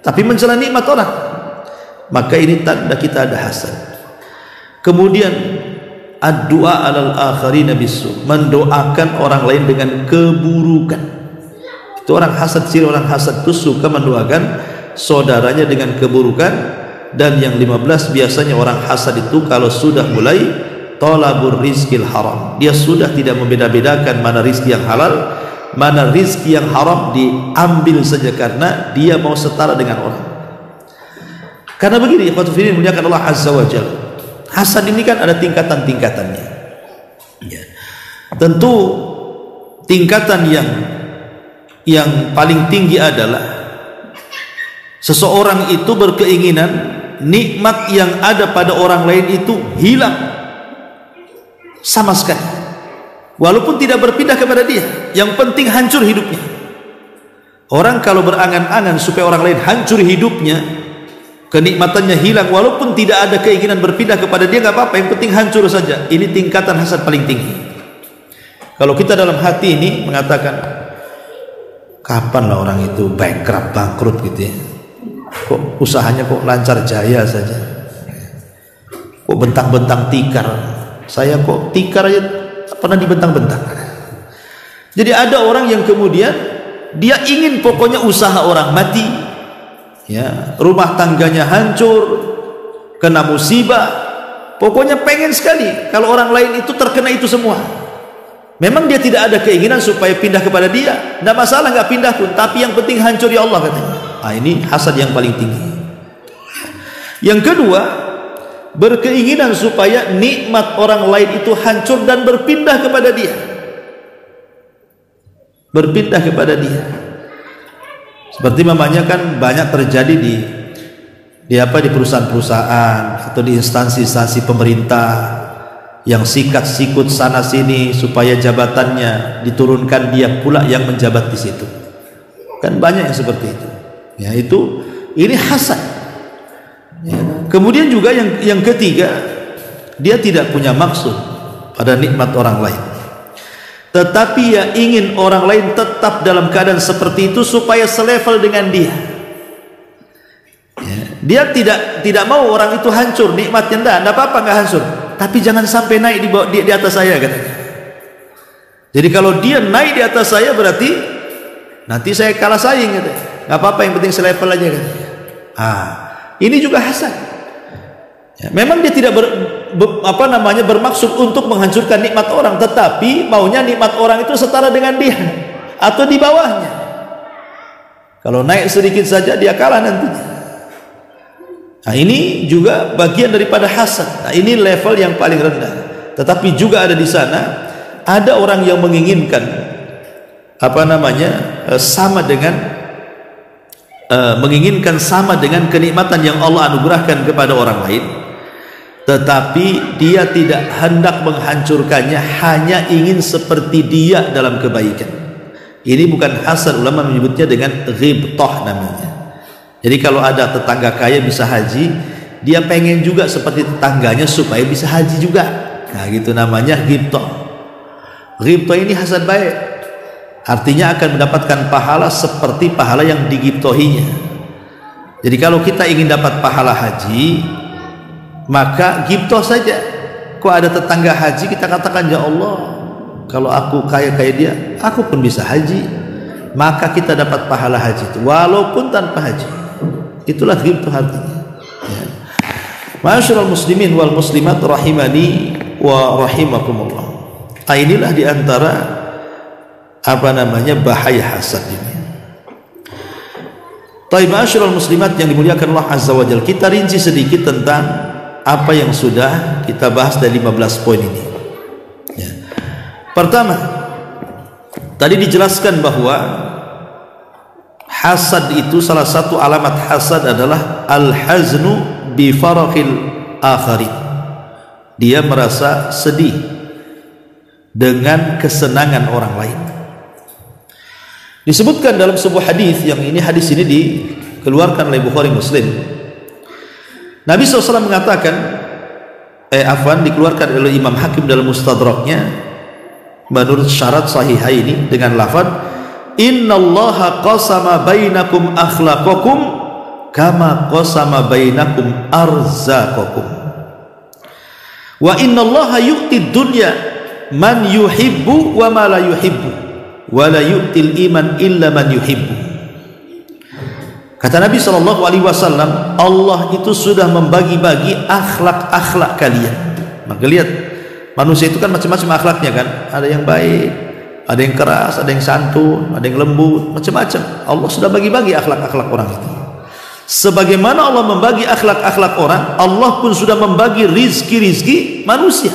tapi mencela nikmat orang. Maka ini tanda kita ada hasad. Kemudian ad-du'a 'alal akharina bisu, mendoakan orang lain dengan keburukan. Itu orang hasad, ciri orang hasad itu suka mendoakan saudaranya dengan keburukan. Dan yang 15, biasanya orang hasad itu kalau sudah mulai talabur rizkil haram, dia sudah tidak membeda-bedakan mana rizki yang halal, mana rizki yang haram, diambil saja karena dia mau setara dengan orang. Karena begini, ikhwatul fillah muliakan Allah azza wa jalla, hasad ini kan ada tingkatan-tingkatannya ya. Tentu tingkatan yang paling tinggi adalah seseorang itu berkeinginan nikmat yang ada pada orang lain itu hilang sama sekali, walaupun tidak berpindah kepada dia. Yang penting hancur hidupnya. Orang kalau berangan-angan supaya orang lain hancur hidupnya, kenikmatannya hilang, walaupun tidak ada keinginan berpindah kepada dia, nggak apa-apa, yang penting hancur saja. Ini tingkatan hasad paling tinggi. Kalau kita dalam hati ini mengatakan, kapan lah orang itu bangkrut gitu ya, kok usahanya kok lancar jaya saja, kok bentang-bentang tikar, saya kok tikar aja pernah dibentang-bentang. Jadi ada orang yang kemudian dia ingin pokoknya usaha orang mati, ya, rumah tangganya hancur, kena musibah, pokoknya pengen sekali kalau orang lain itu terkena itu semua. Memang dia tidak ada keinginan supaya pindah kepada dia, tidak masalah nggak pindah pun, tapi yang penting hancur ya Allah katanya. Nah, ini hasad yang paling tinggi. Yang kedua, berkeinginan supaya nikmat orang lain itu hancur dan berpindah kepada dia. Berpindah kepada dia. Seperti mamanya kan banyak terjadi di perusahaan-perusahaan atau di instansi-instansi pemerintah yang sikat-sikut sana sini supaya jabatannya diturunkan, dia pula yang menjabat di situ. Kan banyak yang seperti itu. Ya, ini hasad. Ya. Kemudian juga yang ketiga, dia tidak punya maksud pada nikmat orang lain, tetapi ya ingin orang lain tetap dalam keadaan seperti itu supaya selevel dengan dia. Ya. Dia tidak mau orang itu hancur nikmatnya, enggak apa-apa nggak hancur, tapi jangan sampai naik di atas saya katanya. Jadi kalau dia naik di atas saya berarti nanti saya kalah saing katanya. Nggak apa-apa, yang penting selevel aja katanya. Ini juga hasad. Ya, memang dia tidak bermaksud untuk menghancurkan nikmat orang, tetapi maunya nikmat orang itu setara dengan dia atau di bawahnya. Kalau naik sedikit saja dia kalah nantinya. Nah, ini juga bagian daripada hasad. Nah, ini level yang paling rendah. Tetapi juga ada di sana ada orang yang menginginkan sama dengan kenikmatan yang Allah anugerahkan kepada orang lain, tetapi dia tidak hendak menghancurkannya, hanya ingin seperti dia dalam kebaikan. Ini bukan hasad, ulama menyebutnya dengan ghibtah namanya. Jadi kalau ada tetangga kaya bisa haji, dia pengen juga seperti tetangganya supaya bisa haji juga. Nah, gitu namanya ghibtah. Ghibtah ini hasad baik, artinya akan mendapatkan pahala seperti pahala yang digibtohinya. Jadi kalau kita ingin dapat pahala haji, maka ghibtah saja. Kok ada tetangga haji, kita katakan, ya Allah, kalau aku kaya kayak dia, aku pun bisa haji, maka kita dapat pahala haji itu walaupun tanpa haji. Itulah ghibtah artinya. Ya. Ma'asyiral muslimin wal muslimat rahimani wa rahimakumullah. Inilah diantara bahaya hasad ini. Taib ma'asyiral muslimat yang dimuliakan Allah Azza wa Jalla, kita rinci sedikit tentang apa yang sudah kita bahas dari 15 poin ini. Ya. Pertama, tadi dijelaskan bahwa hasad itu, salah satu alamat hasad adalah al-haznu bi farahil akharin. Dia merasa sedih dengan kesenangan orang lain. Disebutkan dalam sebuah hadis, yang ini hadis ini dikeluarkan oleh Bukhari Muslim. Nabi SAW mengatakan, dikeluarkan oleh Imam Hakim dalam Mustadraknya menurut syarat Sahihaini dengan lafaz, innallaha qasama bainakum akhlaqakum kama qasama bainakum arzaqakum wa innallaha yu'ti dunya man yuhibbu wa ma la yuhibbu wa la yu'til iman illa man yuhibbu. Kata Nabi SAW, Allah itu sudah membagi-bagi akhlak-akhlak kalian. Maka lihat, manusia itu kan macam-macam akhlaknya kan, ada yang baik, ada yang keras, ada yang santun, ada yang lembut, macam-macam. Allah sudah bagi-bagi akhlak-akhlak orang itu. Sebagaimana Allah membagi akhlak-akhlak orang, Allah pun sudah membagi rizki-rizki manusia.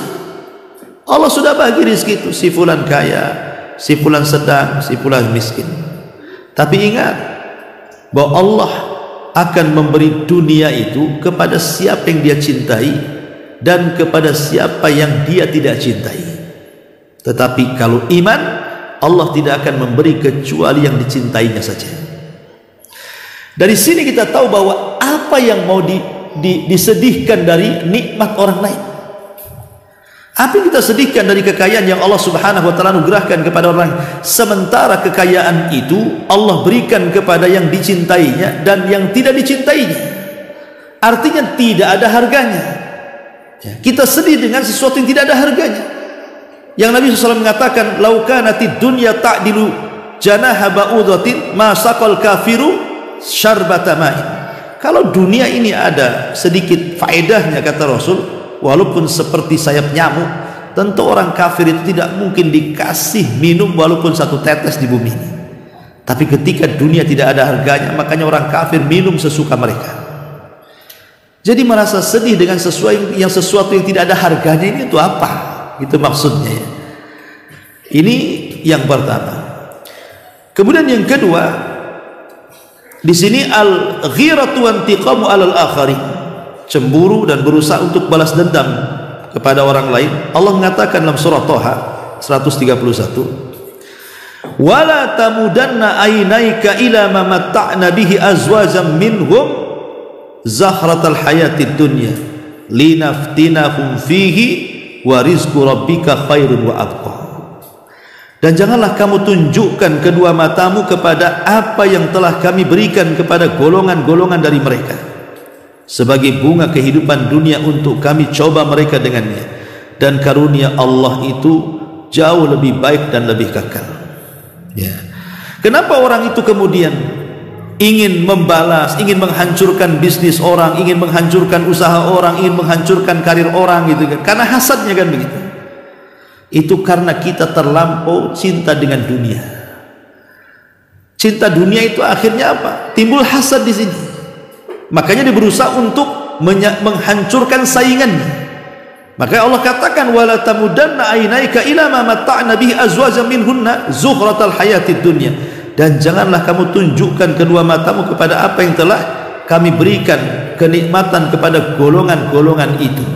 Allah sudah bagi rizki itu, si fulan kaya, si fulan sedang, si fulan miskin. Tapi ingat bahwa Allah akan memberi dunia itu kepada siapa yang dia cintai dan kepada siapa yang dia tidak cintai. Tetapi kalau iman, Allah tidak akan memberi kecuali yang dicintainya saja. Dari sini kita tahu bahwa apa yang mau disedihkan dari nikmat orang lain. Apa yang kita sedihkan dari kekayaan yang Allah Subhanahu wa taala anugerahkan kepada orang, sementara kekayaan itu Allah berikan kepada yang dicintainya dan yang tidak dicintainya. Artinya tidak ada harganya. Kita sedih dengan sesuatu yang tidak ada harganya. Yang Nabi SAW mengatakan, "Lau kanatid dunya ta'dilu janaha ba'udhatin ma saqal kafiru syarbata ma'in." Kalau dunia ini ada sedikit faedahnya, kata Rasul, walaupun seperti sayap nyamuk, tentu orang kafir itu tidak mungkin dikasih minum walaupun satu tetes di bumi ini. Tapi ketika dunia tidak ada harganya, makanya orang kafir minum sesuka mereka. Jadi merasa sedih dengan sesuatu yang tidak ada harganya ini itu apa? Itu maksudnya ya. Ini yang pertama. Kemudian yang kedua, di sini al-ghiratu wa intiqamu 'alal akhari, cemburu dan berusaha untuk balas dendam kepada orang lain. Allah mengatakan dalam surah Thaha 131, "Wala tamudanna aynaika ila ma matta'na bihi azwajam minhum zahratal hayatid dunya linaftinahum fihi wa rizqu rabbika khairun wa abqa." Dan janganlah kamu tunjukkan kedua matamu kepada apa yang telah kami berikan kepada golongan-golongan dari mereka sebagai bunga kehidupan dunia untuk kami coba mereka dengannya, dan karunia Allah itu jauh lebih baik dan lebih kekal. Ya. Kenapa orang itu kemudian ingin membalas, ingin menghancurkan bisnis orang, ingin menghancurkan usaha orang, ingin menghancurkan karir orang gitu kan? Karena hasadnya kan begitu. Itu karena kita terlampau cinta dengan dunia. Cinta dunia itu akhirnya apa? Timbul hasad di sini. Makanya dia berusaha untuk menghancurkan saingannya. Maka Allah katakan, "Wala tamudanna aynaika ila ma matta'na bihi azwajan minhunna zuhratal hayatid dunya." Dan janganlah kamu tunjukkan kedua matamu kepada apa yang telah kami berikan kenikmatan kepada golongan-golongan itu.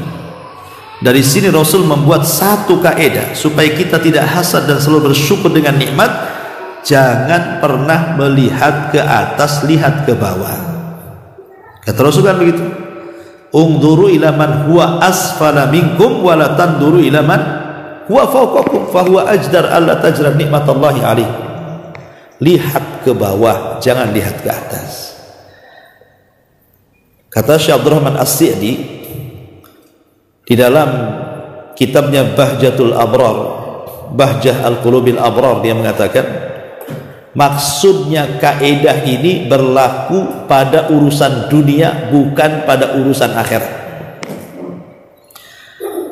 Dari sini Rasul membuat satu kaidah supaya kita tidak hasad dan selalu bersyukur dengan nikmat. Jangan pernah melihat ke atas, lihat ke bawah. Kata Rasul kan begitu, "Ungduru ila man huwa asfala minkum wa la tanduru ila man huwa fawqakum fa huwa ajdar alla tajra nikmatallahi alaikum." Lihat ke bawah, jangan lihat ke atas. Kata Syekh Abdurrahman As-Sa'di di dalam kitabnya Bahjatul Abrar, Bahjah Al-Qulubil Abrar, dia mengatakan maksudnya kaidah ini berlaku pada urusan dunia, bukan pada urusan akhirat.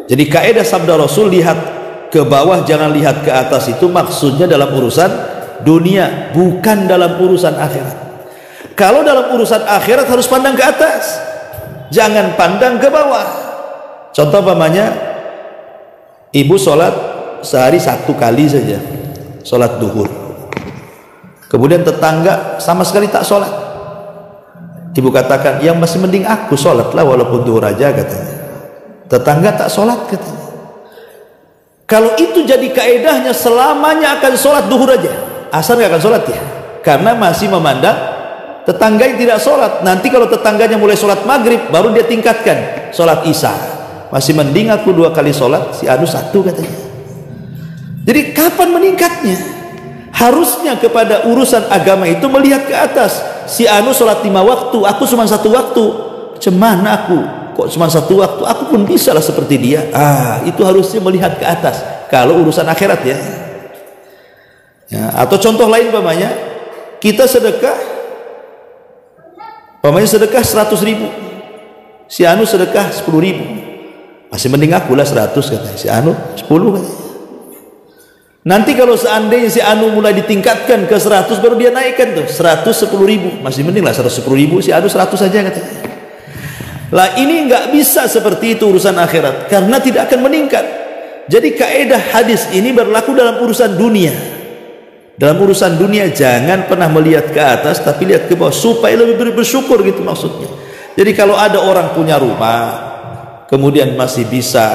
Jadi kaidah sabda Rasul lihat ke bawah jangan lihat ke atas itu maksudnya dalam urusan dunia, bukan dalam urusan akhirat. Kalau dalam urusan akhirat harus pandang ke atas, jangan pandang ke bawah. Contoh pamannya, ibu sholat sehari 1 kali saja, sholat duhur. Kemudian tetangga sama sekali tak sholat. Ibu katakan, yang masih mending aku sholat lah walaupun duhur aja, katanya. Tetangga tak sholat, katanya. Kalau itu jadi kaedahnya selamanya akan sholat duhur aja, asar gak akan sholat ya, karena masih memandang tetangga yang tidak sholat. Nanti kalau tetangganya mulai sholat maghrib, baru dia tingkatkan sholat isya. Masih mending aku 2 kali sholat, si anu 1, katanya. Jadi kapan meningkatnya? Harusnya kepada urusan agama itu melihat ke atas. Si anu sholat 5 waktu, aku cuma 1 waktu. Cemana aku? Kok cuma 1 waktu? Aku pun bisa lah seperti dia. Itu harusnya melihat ke atas. Kalau urusan akhirat ya. Atau contoh lain pamannya, kita sedekah, pamannya sedekah 100.000, si anu sedekah 10.000. Masih mending aku lah 100, katanya. Si anu 10, katanya. Nanti kalau seandainya si anu mulai ditingkatkan ke 100, baru dia naikkan tuh 110.000. Masih mending lah 110.000, si anu 100 saja, katanya. Lah ini nggak bisa seperti itu urusan akhirat, karena tidak akan meningkat. Jadi kaidah hadis ini berlaku dalam urusan dunia. Dalam urusan dunia jangan pernah melihat ke atas, tapi lihat ke bawah supaya lebih bersyukur, gitu maksudnya. Jadi kalau ada orang punya rumah, kemudian masih bisa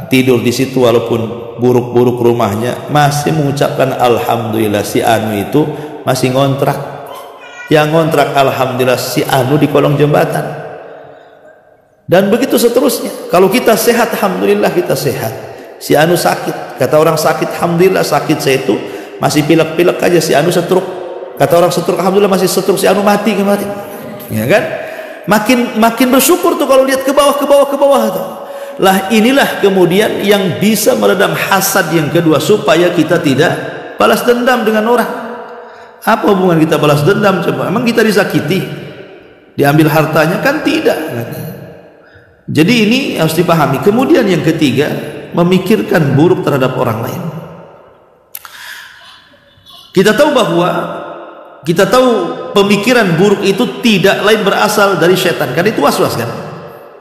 tidur di situ walaupun buruk-buruk rumahnya, masih mengucapkan alhamdulillah, si anu itu masih ngontrak. Yang ngontrak alhamdulillah, si anu di kolong jembatan. Dan begitu seterusnya. Kalau kita sehat, alhamdulillah kita sehat. Si anu sakit, kata orang sakit, alhamdulillah sakit saya itu masih pilek-pilek aja, si anu setruk. Kata orang setruk, alhamdulillah masih setruk, si anu mati kemarin. Ya kan? Makin bersyukur tuh kalau lihat ke bawah tuh. Lah inilah kemudian yang bisa meredam hasad yang kedua, supaya kita tidak balas dendam dengan orang. Apa hubungan kita balas dendam coba? Emang kita disakiti, diambil hartanya? Kan tidak. Jadi ini harus dipahami. Kemudian yang ketiga, memikirkan buruk terhadap orang lain. Kita tahu pemikiran buruk itu tidak lain berasal dari setan. Kan itu waswas kan?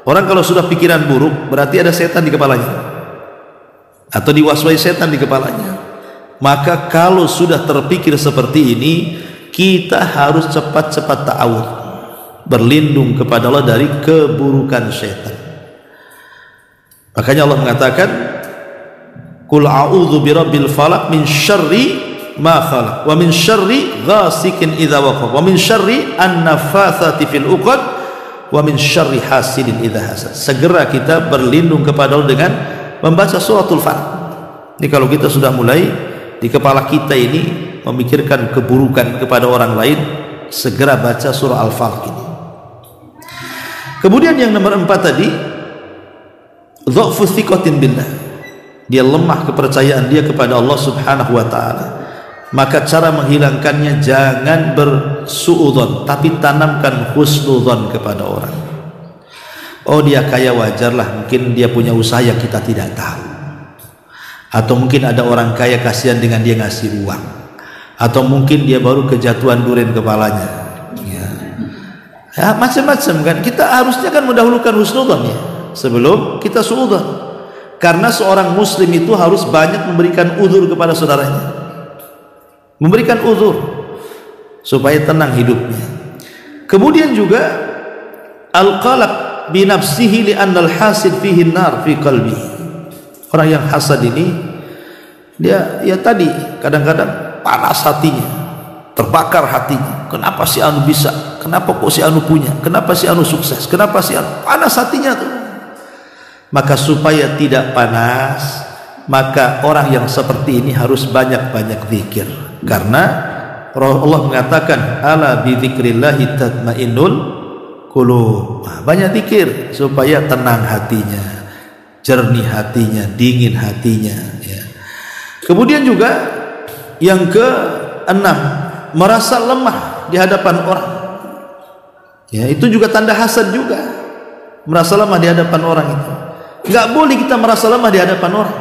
Orang kalau sudah pikiran buruk berarti ada setan di kepalanya, atau diwaswasi setan di kepalanya. Maka kalau sudah terpikir seperti ini, kita harus cepat-cepat ta'awudz, berlindung kepada Allah dari keburukan setan. Makanya Allah mengatakan, Qul a'udzu birabbil falaq min syarri ma khalaq wa min syarri ghasikin idza waqab wa min syarri an-naffatsati fil 'uqad wa min syarri hasidin idza hasad. Segera kita berlindung kepada Allah dengan membaca suratul Falaq. Ini kalau kita sudah mulai di kepala kita ini memikirkan keburukan kepada orang lain, segera baca surah Al-Falaq ini. Kemudian yang nomor 4 tadi, dha'fu thiqatin billah. Dia lemah kepercayaan dia kepada Allah Subhanahu wa taala. Maka cara menghilangkannya, jangan bersuudzon, tapi tanamkan husnudzon kepada orang. Oh, dia kaya, wajarlah, mungkin dia punya usaha yang kita tidak tahu. Atau mungkin ada orang kaya kasihan dengan dia ngasih uang. Atau mungkin dia baru kejatuhan durian kepalanya. Ya, macam-macam kan. Kita harusnya kan mendahulukan husnudzon ya, sebelum kita suudzon. Karena seorang muslim itu harus banyak memberikan uzur kepada saudaranya, memberikan uzur supaya tenang hidupnya. Kemudian juga al-qalaq bi nafsihi li anna al-hasid fihi an-nar fi qalbi. Orang yang hasad ini, dia ya tadi kadang-kadang panas hatinya, terbakar hatinya. Kenapa si anu bisa? Kenapa kok si anu punya? Kenapa si anu sukses? Kenapa si anu? Panas hatinya tuh. Maka supaya tidak panas, maka orang yang seperti ini harus banyak-banyak zikir. Karena Allah mengatakan, ala bi dzikrillahi tatmainnul qulub. Banyak zikir supaya tenang hatinya, jernih hatinya, dingin hatinya ya. Kemudian juga yang ke-6, merasa lemah di hadapan orang. Ya, itu juga tanda hasad juga. Merasa lemah di hadapan orang itu. Enggak boleh kita merasa lemah di hadapan orang.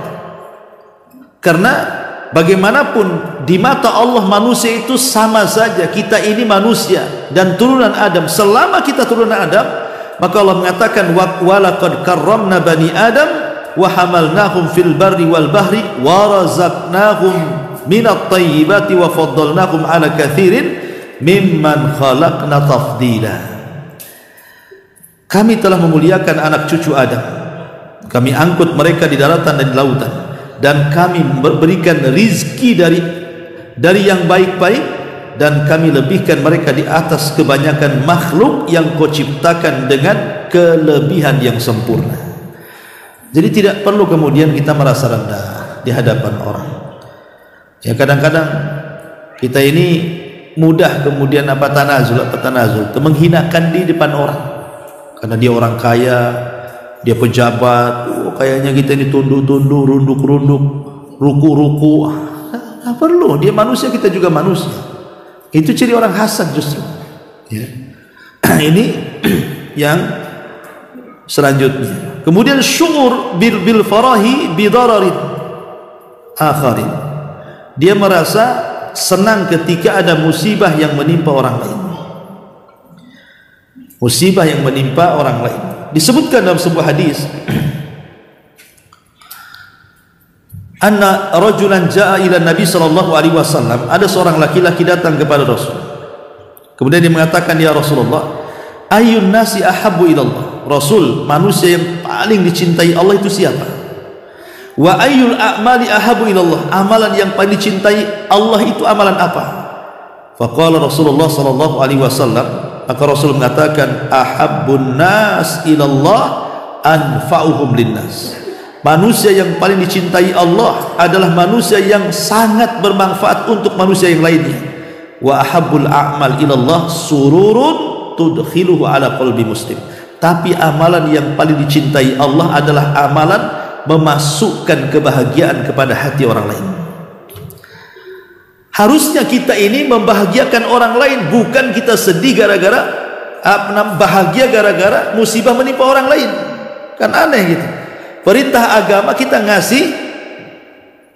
Karena bagaimanapun di mata Allah manusia itu sama saja. Kita ini manusia dan turunan Adam. Selama kita turunan Adam, maka Allah mengatakan walaqad karramna bani Adam wa hamalnahum fil barri wal bahri wa razaqnahum minat thayyibati wa faddalnahum ala katsirin mimman khalaqna tafdila. Kami telah memuliakan anak cucu Adam. Kami angkut mereka di daratan dan di lautan, dan kami berikan rizki dari yang baik-baik, dan kami lebihkan mereka di atas kebanyakan makhluk yang Kau ciptakan dengan kelebihan yang sempurna. Jadi tidak perlu kemudian kita merasa rendah di hadapan orang. Ya, kadang-kadang kita ini mudah kemudian tanazul, menghinakan di depan orang. Karena dia orang kaya, dia pejabat, kayaknya kita ini tunduk-tunduk, runduk-runduk, ruku-ruku. Nggak perlu, dia manusia, kita juga manusia. Itu ciri orang hasad justru ya. Ini yang selanjutnya. Kemudian syu'ur bil farahi bidararin akharin. Dia merasa senang ketika ada musibah yang menimpa orang lain. Musibah yang menimpa orang lain. Disebutkan dalam sebuah hadis, anna rajulan jaa ila Nabi sallallahu alaihi wasallam, ada seorang laki-laki datang kepada Rasul. Kemudian dia mengatakan, ya Rasulullah, ayyun nasi ahabbu ila Allah. Rasul, manusia yang paling dicintai Allah itu siapa? Wa ayyul a'mali ahabbu ila Allah. Amalan yang paling dicintai Allah itu amalan apa? Faqala Rasulullah sallallahu alaihi wasallam, maka Rasul mengatakan, ahabbun nas ilallah anfa'uhum linnas. Manusia yang paling dicintai Allah adalah manusia yang sangat bermanfaat untuk manusia yang lainnya. Wa ahabbul a'mal ilallah sururun tudkhiluhu ala qalbi muslim. Tapi amalan yang paling dicintai Allah adalah amalan memasukkan kebahagiaan kepada hati orang lain. Harusnya kita ini membahagiakan orang lain, bukan kita sedih gara-gara bahagia gara-gara musibah menimpa orang lain. Kan aneh gitu. Perintah agama kita ngasih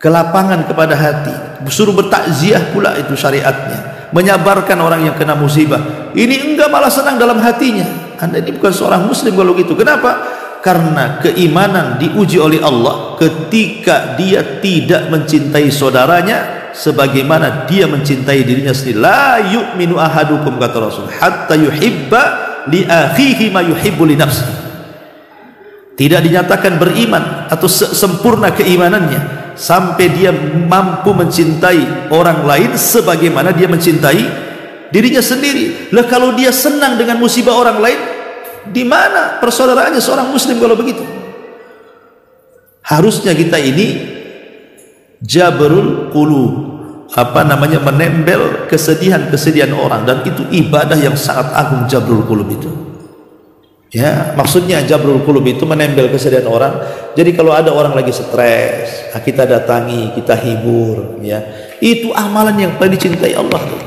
kelapangan kepada hati, suruh bertakziah pula, itu syariatnya, menyabarkan orang yang kena musibah. Ini enggak, malah senang dalam hatinya. Anda ini bukan seorang muslim kalau gitu. Kenapa? Karena keimanan diuji oleh Allah ketika dia tidak mencintai saudaranya sebagaimana dia mencintai dirinya sendiri. La yu'minu ahadukum, kata Rasul, hatta yuhibba li akhihi ma yuhibbu li nafsihi. Tidak dinyatakan beriman atau sempurna keimanannya sampai dia mampu mencintai orang lain sebagaimana dia mencintai dirinya sendiri. Lah kalau dia senang dengan musibah orang lain, di mana persaudaraannya seorang muslim kalau begitu? Harusnya kita ini jabrul qulub, menembel kesedihan-kesedihan orang, dan itu ibadah yang sangat agung, jabrul qulub itu. Ya, maksudnya jabrul qulub itu menembel kesedihan orang. Jadi kalau ada orang lagi stres, kita datangi, kita hibur, ya. Itu amalan yang paling dicintai Allah tuh.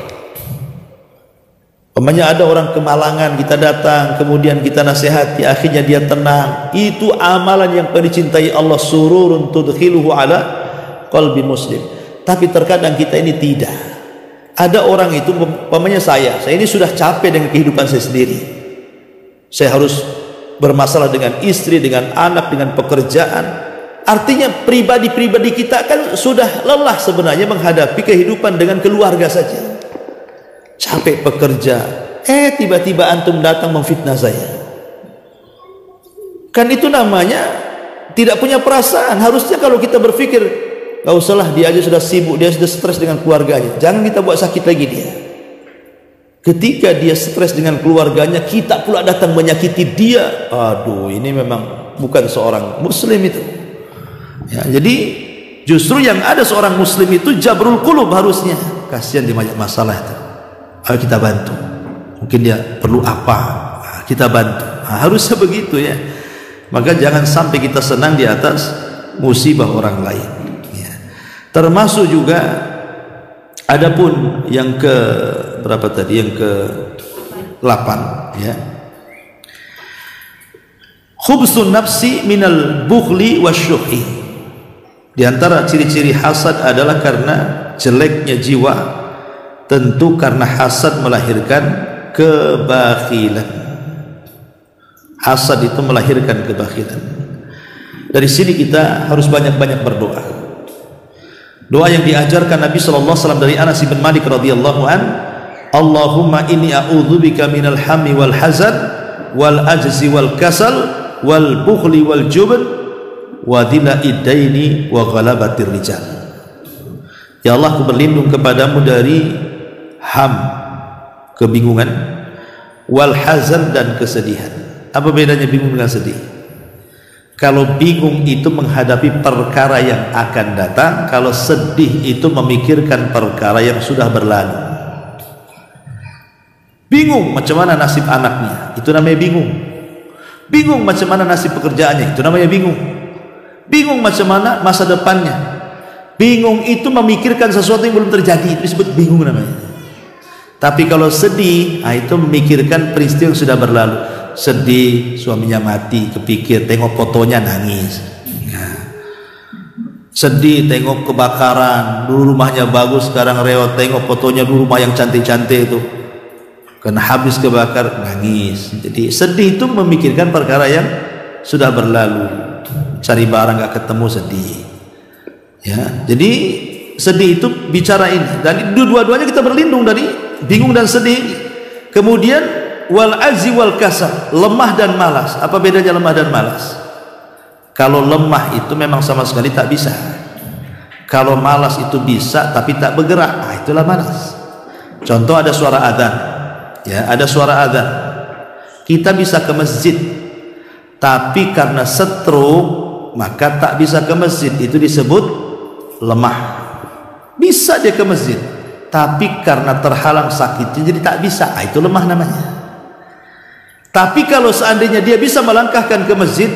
Umpamanya ada orang kemalangan, kita datang, kemudian kita nasihati, akhirnya dia tenang. Itu amalan yang paling dicintai Allah, sururun tudkhiluhu ala qalbi muslim. Tapi terkadang kita ini tidak. Ada orang itu, umpamanya saya ini sudah capek dengan kehidupan saya sendiri. Saya harus bermasalah dengan istri, dengan anak, dengan pekerjaan. Artinya pribadi-pribadi kita kan sudah lelah sebenarnya menghadapi kehidupan dengan keluarga saja. Capek bekerja, tiba-tiba antum datang memfitnah saya. Kan itu namanya tidak punya perasaan. Harusnya kalau kita berpikir, gak usahlah, dia aja sudah sibuk, dia sudah stres dengan keluarganya, jangan kita buat sakit lagi dia. Ketika dia stres dengan keluarganya, kita pula datang menyakiti dia. Aduh, ini memang bukan seorang muslim itu. Ya, jadi justru yang ada seorang muslim itu jabrul qulub harusnya. Kasihan dia banyak masalah itu. Ayo kita bantu. Mungkin dia perlu apa? Kita bantu. Harusnya begitu ya. Maka jangan sampai kita senang di atas musibah orang lain. Ya. Termasuk juga, adapun yang ke berapa tadi? Yang ke 8 ya. Khubsun nafsi minal bukhli wasyuhi. Di antara ciri-ciri hasad adalah karena jeleknya jiwa. Tentu karena hasad melahirkan kebakhilan. Hasad itu melahirkan kebakhilan. Dari sini kita harus banyak-banyak berdoa. Doa yang diajarkan Nabi SAW dari Anas bin Malik radhiyallahu an, Allahumma inni a'udzubika minal hammi wal hazan wal ajzi wal kasal wal bukhli wal jubn wa dhila'id daini wa ghalabatir rijal. Ya Allah, aku berlindung kepadamu dari ham, kebingungan, wal hazan, dan kesedihan. Apa bedanya bingung dengan sedih? Kalau bingung itu menghadapi perkara yang akan datang, kalau sedih itu memikirkan perkara yang sudah berlalu. Bingung macam mana nasib anaknya, itu namanya bingung. Bingung macam mana nasib pekerjaannya, itu namanya bingung. Bingung macam mana masa depannya. Bingung itu memikirkan sesuatu yang belum terjadi, itu disebut bingung namanya. Tapi kalau sedih, itu memikirkan peristiwa yang sudah berlalu. Sedih, suaminya mati, kepikir, tengok fotonya nangis. Sedih, tengok kebakaran, dulu rumahnya bagus, sekarang reot, tengok fotonya dulu rumah yang cantik-cantik itu, karena habis kebakar, nangis. Jadi sedih itu memikirkan perkara yang sudah berlalu. Cari barang gak ketemu, sedih. Ya, jadi sedih itu bicara ini, dan dua-duanya kita berlindung dari bingung dan sedih. Kemudian wal ajzi wal kasal, lemah dan malas. Apa bedanya lemah dan malas? Kalau lemah itu memang sama sekali tak bisa. Kalau malas itu bisa tapi tak bergerak, itulah malas. Contoh, ada suara adzan, ya, ada suara adzan, kita bisa ke masjid, tapi karena stroke maka tak bisa ke masjid, itu disebut lemah. Bisa dia ke masjid, tapi karena terhalang sakitnya jadi tak bisa, itu lemah namanya. Tapi kalau seandainya dia bisa melangkahkan ke masjid,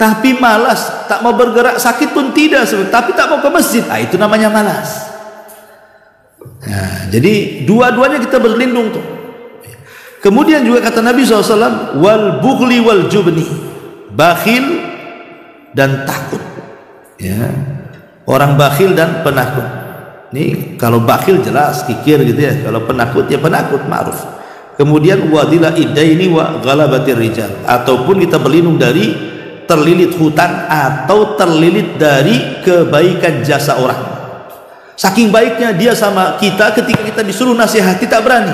tapi malas, tak mau bergerak, sakit pun tidak, tapi tak mau ke masjid, itu namanya malas. Nah, jadi dua-duanya kita berlindung tuh. Kemudian juga kata Nabi SAW, wal bughli wal jubni, bakhil dan takut. Ya, orang bakhil dan penakut. Ini kalau bakhil jelas kikir gitu ya, kalau penakut ya penakut, ma'ruf. Kemudian wadila idaini wa ghalabatir rijal, ataupun kita berlindung dari terlilit hutang atau terlilit dari kebaikan jasa orang. Saking baiknya dia sama kita, ketika kita disuruh nasihati tak berani.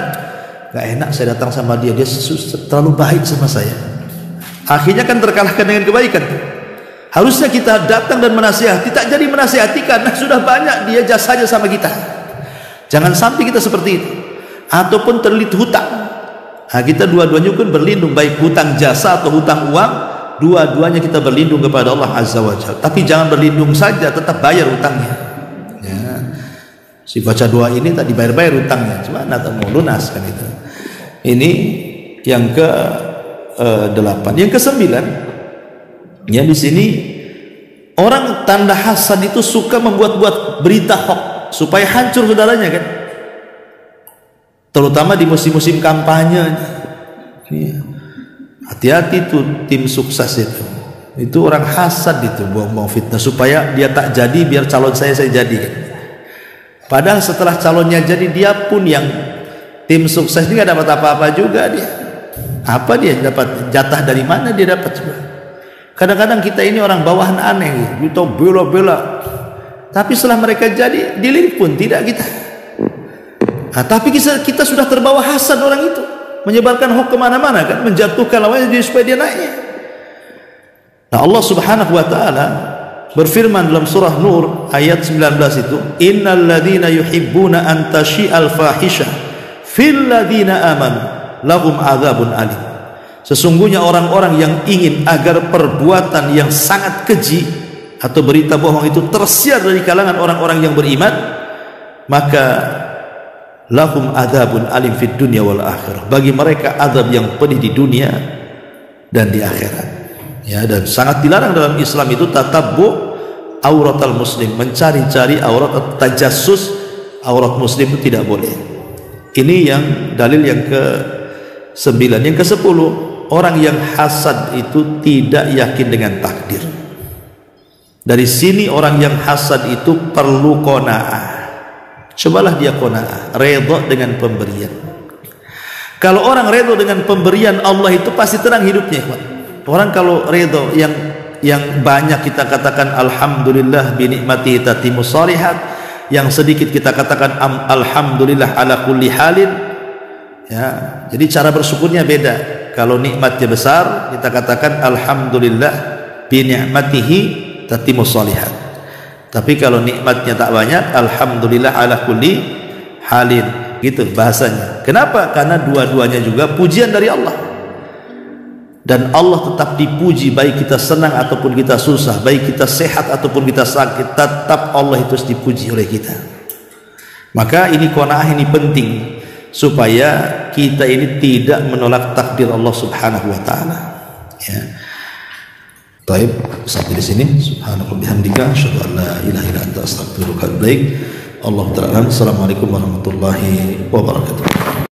Gak enak saya datang sama dia, dia terlalu baik sama saya. Akhirnya kan terkalahkan dengan kebaikan. Harusnya kita datang dan menasihati, tak jadi menasihati karena sudah banyak dia jasanya sama kita. Jangan sampai kita seperti itu. Ataupun terlilit hutang. Nah, kita dua-duanya pun berlindung, baik hutang jasa atau hutang uang, dua-duanya kita berlindung kepada Allah Azza wa Jalla. Tapi jangan berlindung saja, tetap bayar hutangnya. Ya. Si baca doa ini tak dibayar-bayar hutangnya, cuma tak mau lunas kan itu. Ini yang ke-8. Yang ke-9, ya di sini orang tanda hasad itu suka membuat-buat berita hoax supaya hancur saudaranya kan. Terutama di musim-musim kampanye. Hati-hati tuh tim sukses itu. Itu orang hasad itu, buang-buang fitnah supaya dia tak jadi, biar calon saya jadi kan. Padahal setelah calonnya jadi, dia pun yang tim sukses ini gak dapat apa-apa juga dia. Apa dia dapat? Jatah dari mana dia dapat juga? Kadang-kadang kita ini orang bawahan aneh, kita bela-bela, tapi setelah mereka jadi dilirik pun tidak kita. Nah, tapi kita sudah terbawa hasad orang itu, menyebarkan hoax kemana-mana kan, menjatuhkan lawannya jadi supaya dia naik. Nah, Allah Subhanahu wa Ta'ala berfirman dalam surah Nur ayat 19 itu, innal ladzina yuhibbuna an tashi'al fahisha fil ladzina amanu lahum adzabun alim. Sesungguhnya orang-orang yang ingin agar perbuatan yang sangat keji atau berita bohong itu tersiar dari kalangan orang-orang yang beriman, maka lahum adzabun alim fid dunya wal akhirah, bagi mereka azab yang pedih di dunia dan di akhirat. Ya, dan sangat dilarang dalam Islam itu tatabbu auratal muslim, mencari-cari aurat, tajassus aurat muslim itu tidak boleh. Ini yang dalil yang ke-9. Yang ke-10, orang yang hasad itu tidak yakin dengan takdir. Dari sini orang yang hasad itu perlu qanaah. Cobalah dia qanaah, redha dengan pemberian. Kalau orang redha dengan pemberian Allah itu pasti tenang hidupnya. Orang kalau redha yang banyak kita katakan alhamdulillah bi nikmati tatimmus shalihat, yang sedikit kita katakan alhamdulillah ala kulli halin. Ya, jadi cara bersyukurnya beda. Kalau nikmatnya besar, kita katakan alhamdulillah bi ni'matihi tatimmus shalihat. Tapi kalau nikmatnya tak banyak, alhamdulillah ala kulli halin, gitu bahasanya. Kenapa? Karena dua-duanya juga pujian dari Allah. Dan Allah tetap dipuji, baik kita senang ataupun kita susah, baik kita sehat ataupun kita sakit, tetap Allah itu dipuji oleh kita. Maka ini qanaah, ini penting supaya kita ini tidak menolak takdir Allah Subhanahu wa Ta'ala. Ya. Baik, sampai di sini. Subhanallah bihamdika, asyhadu an la ilaha illa anta, astaghfiruka wa atubu ilaik. Allahu ta'ala. Assalamualaikum warahmatullahi wabarakatuh.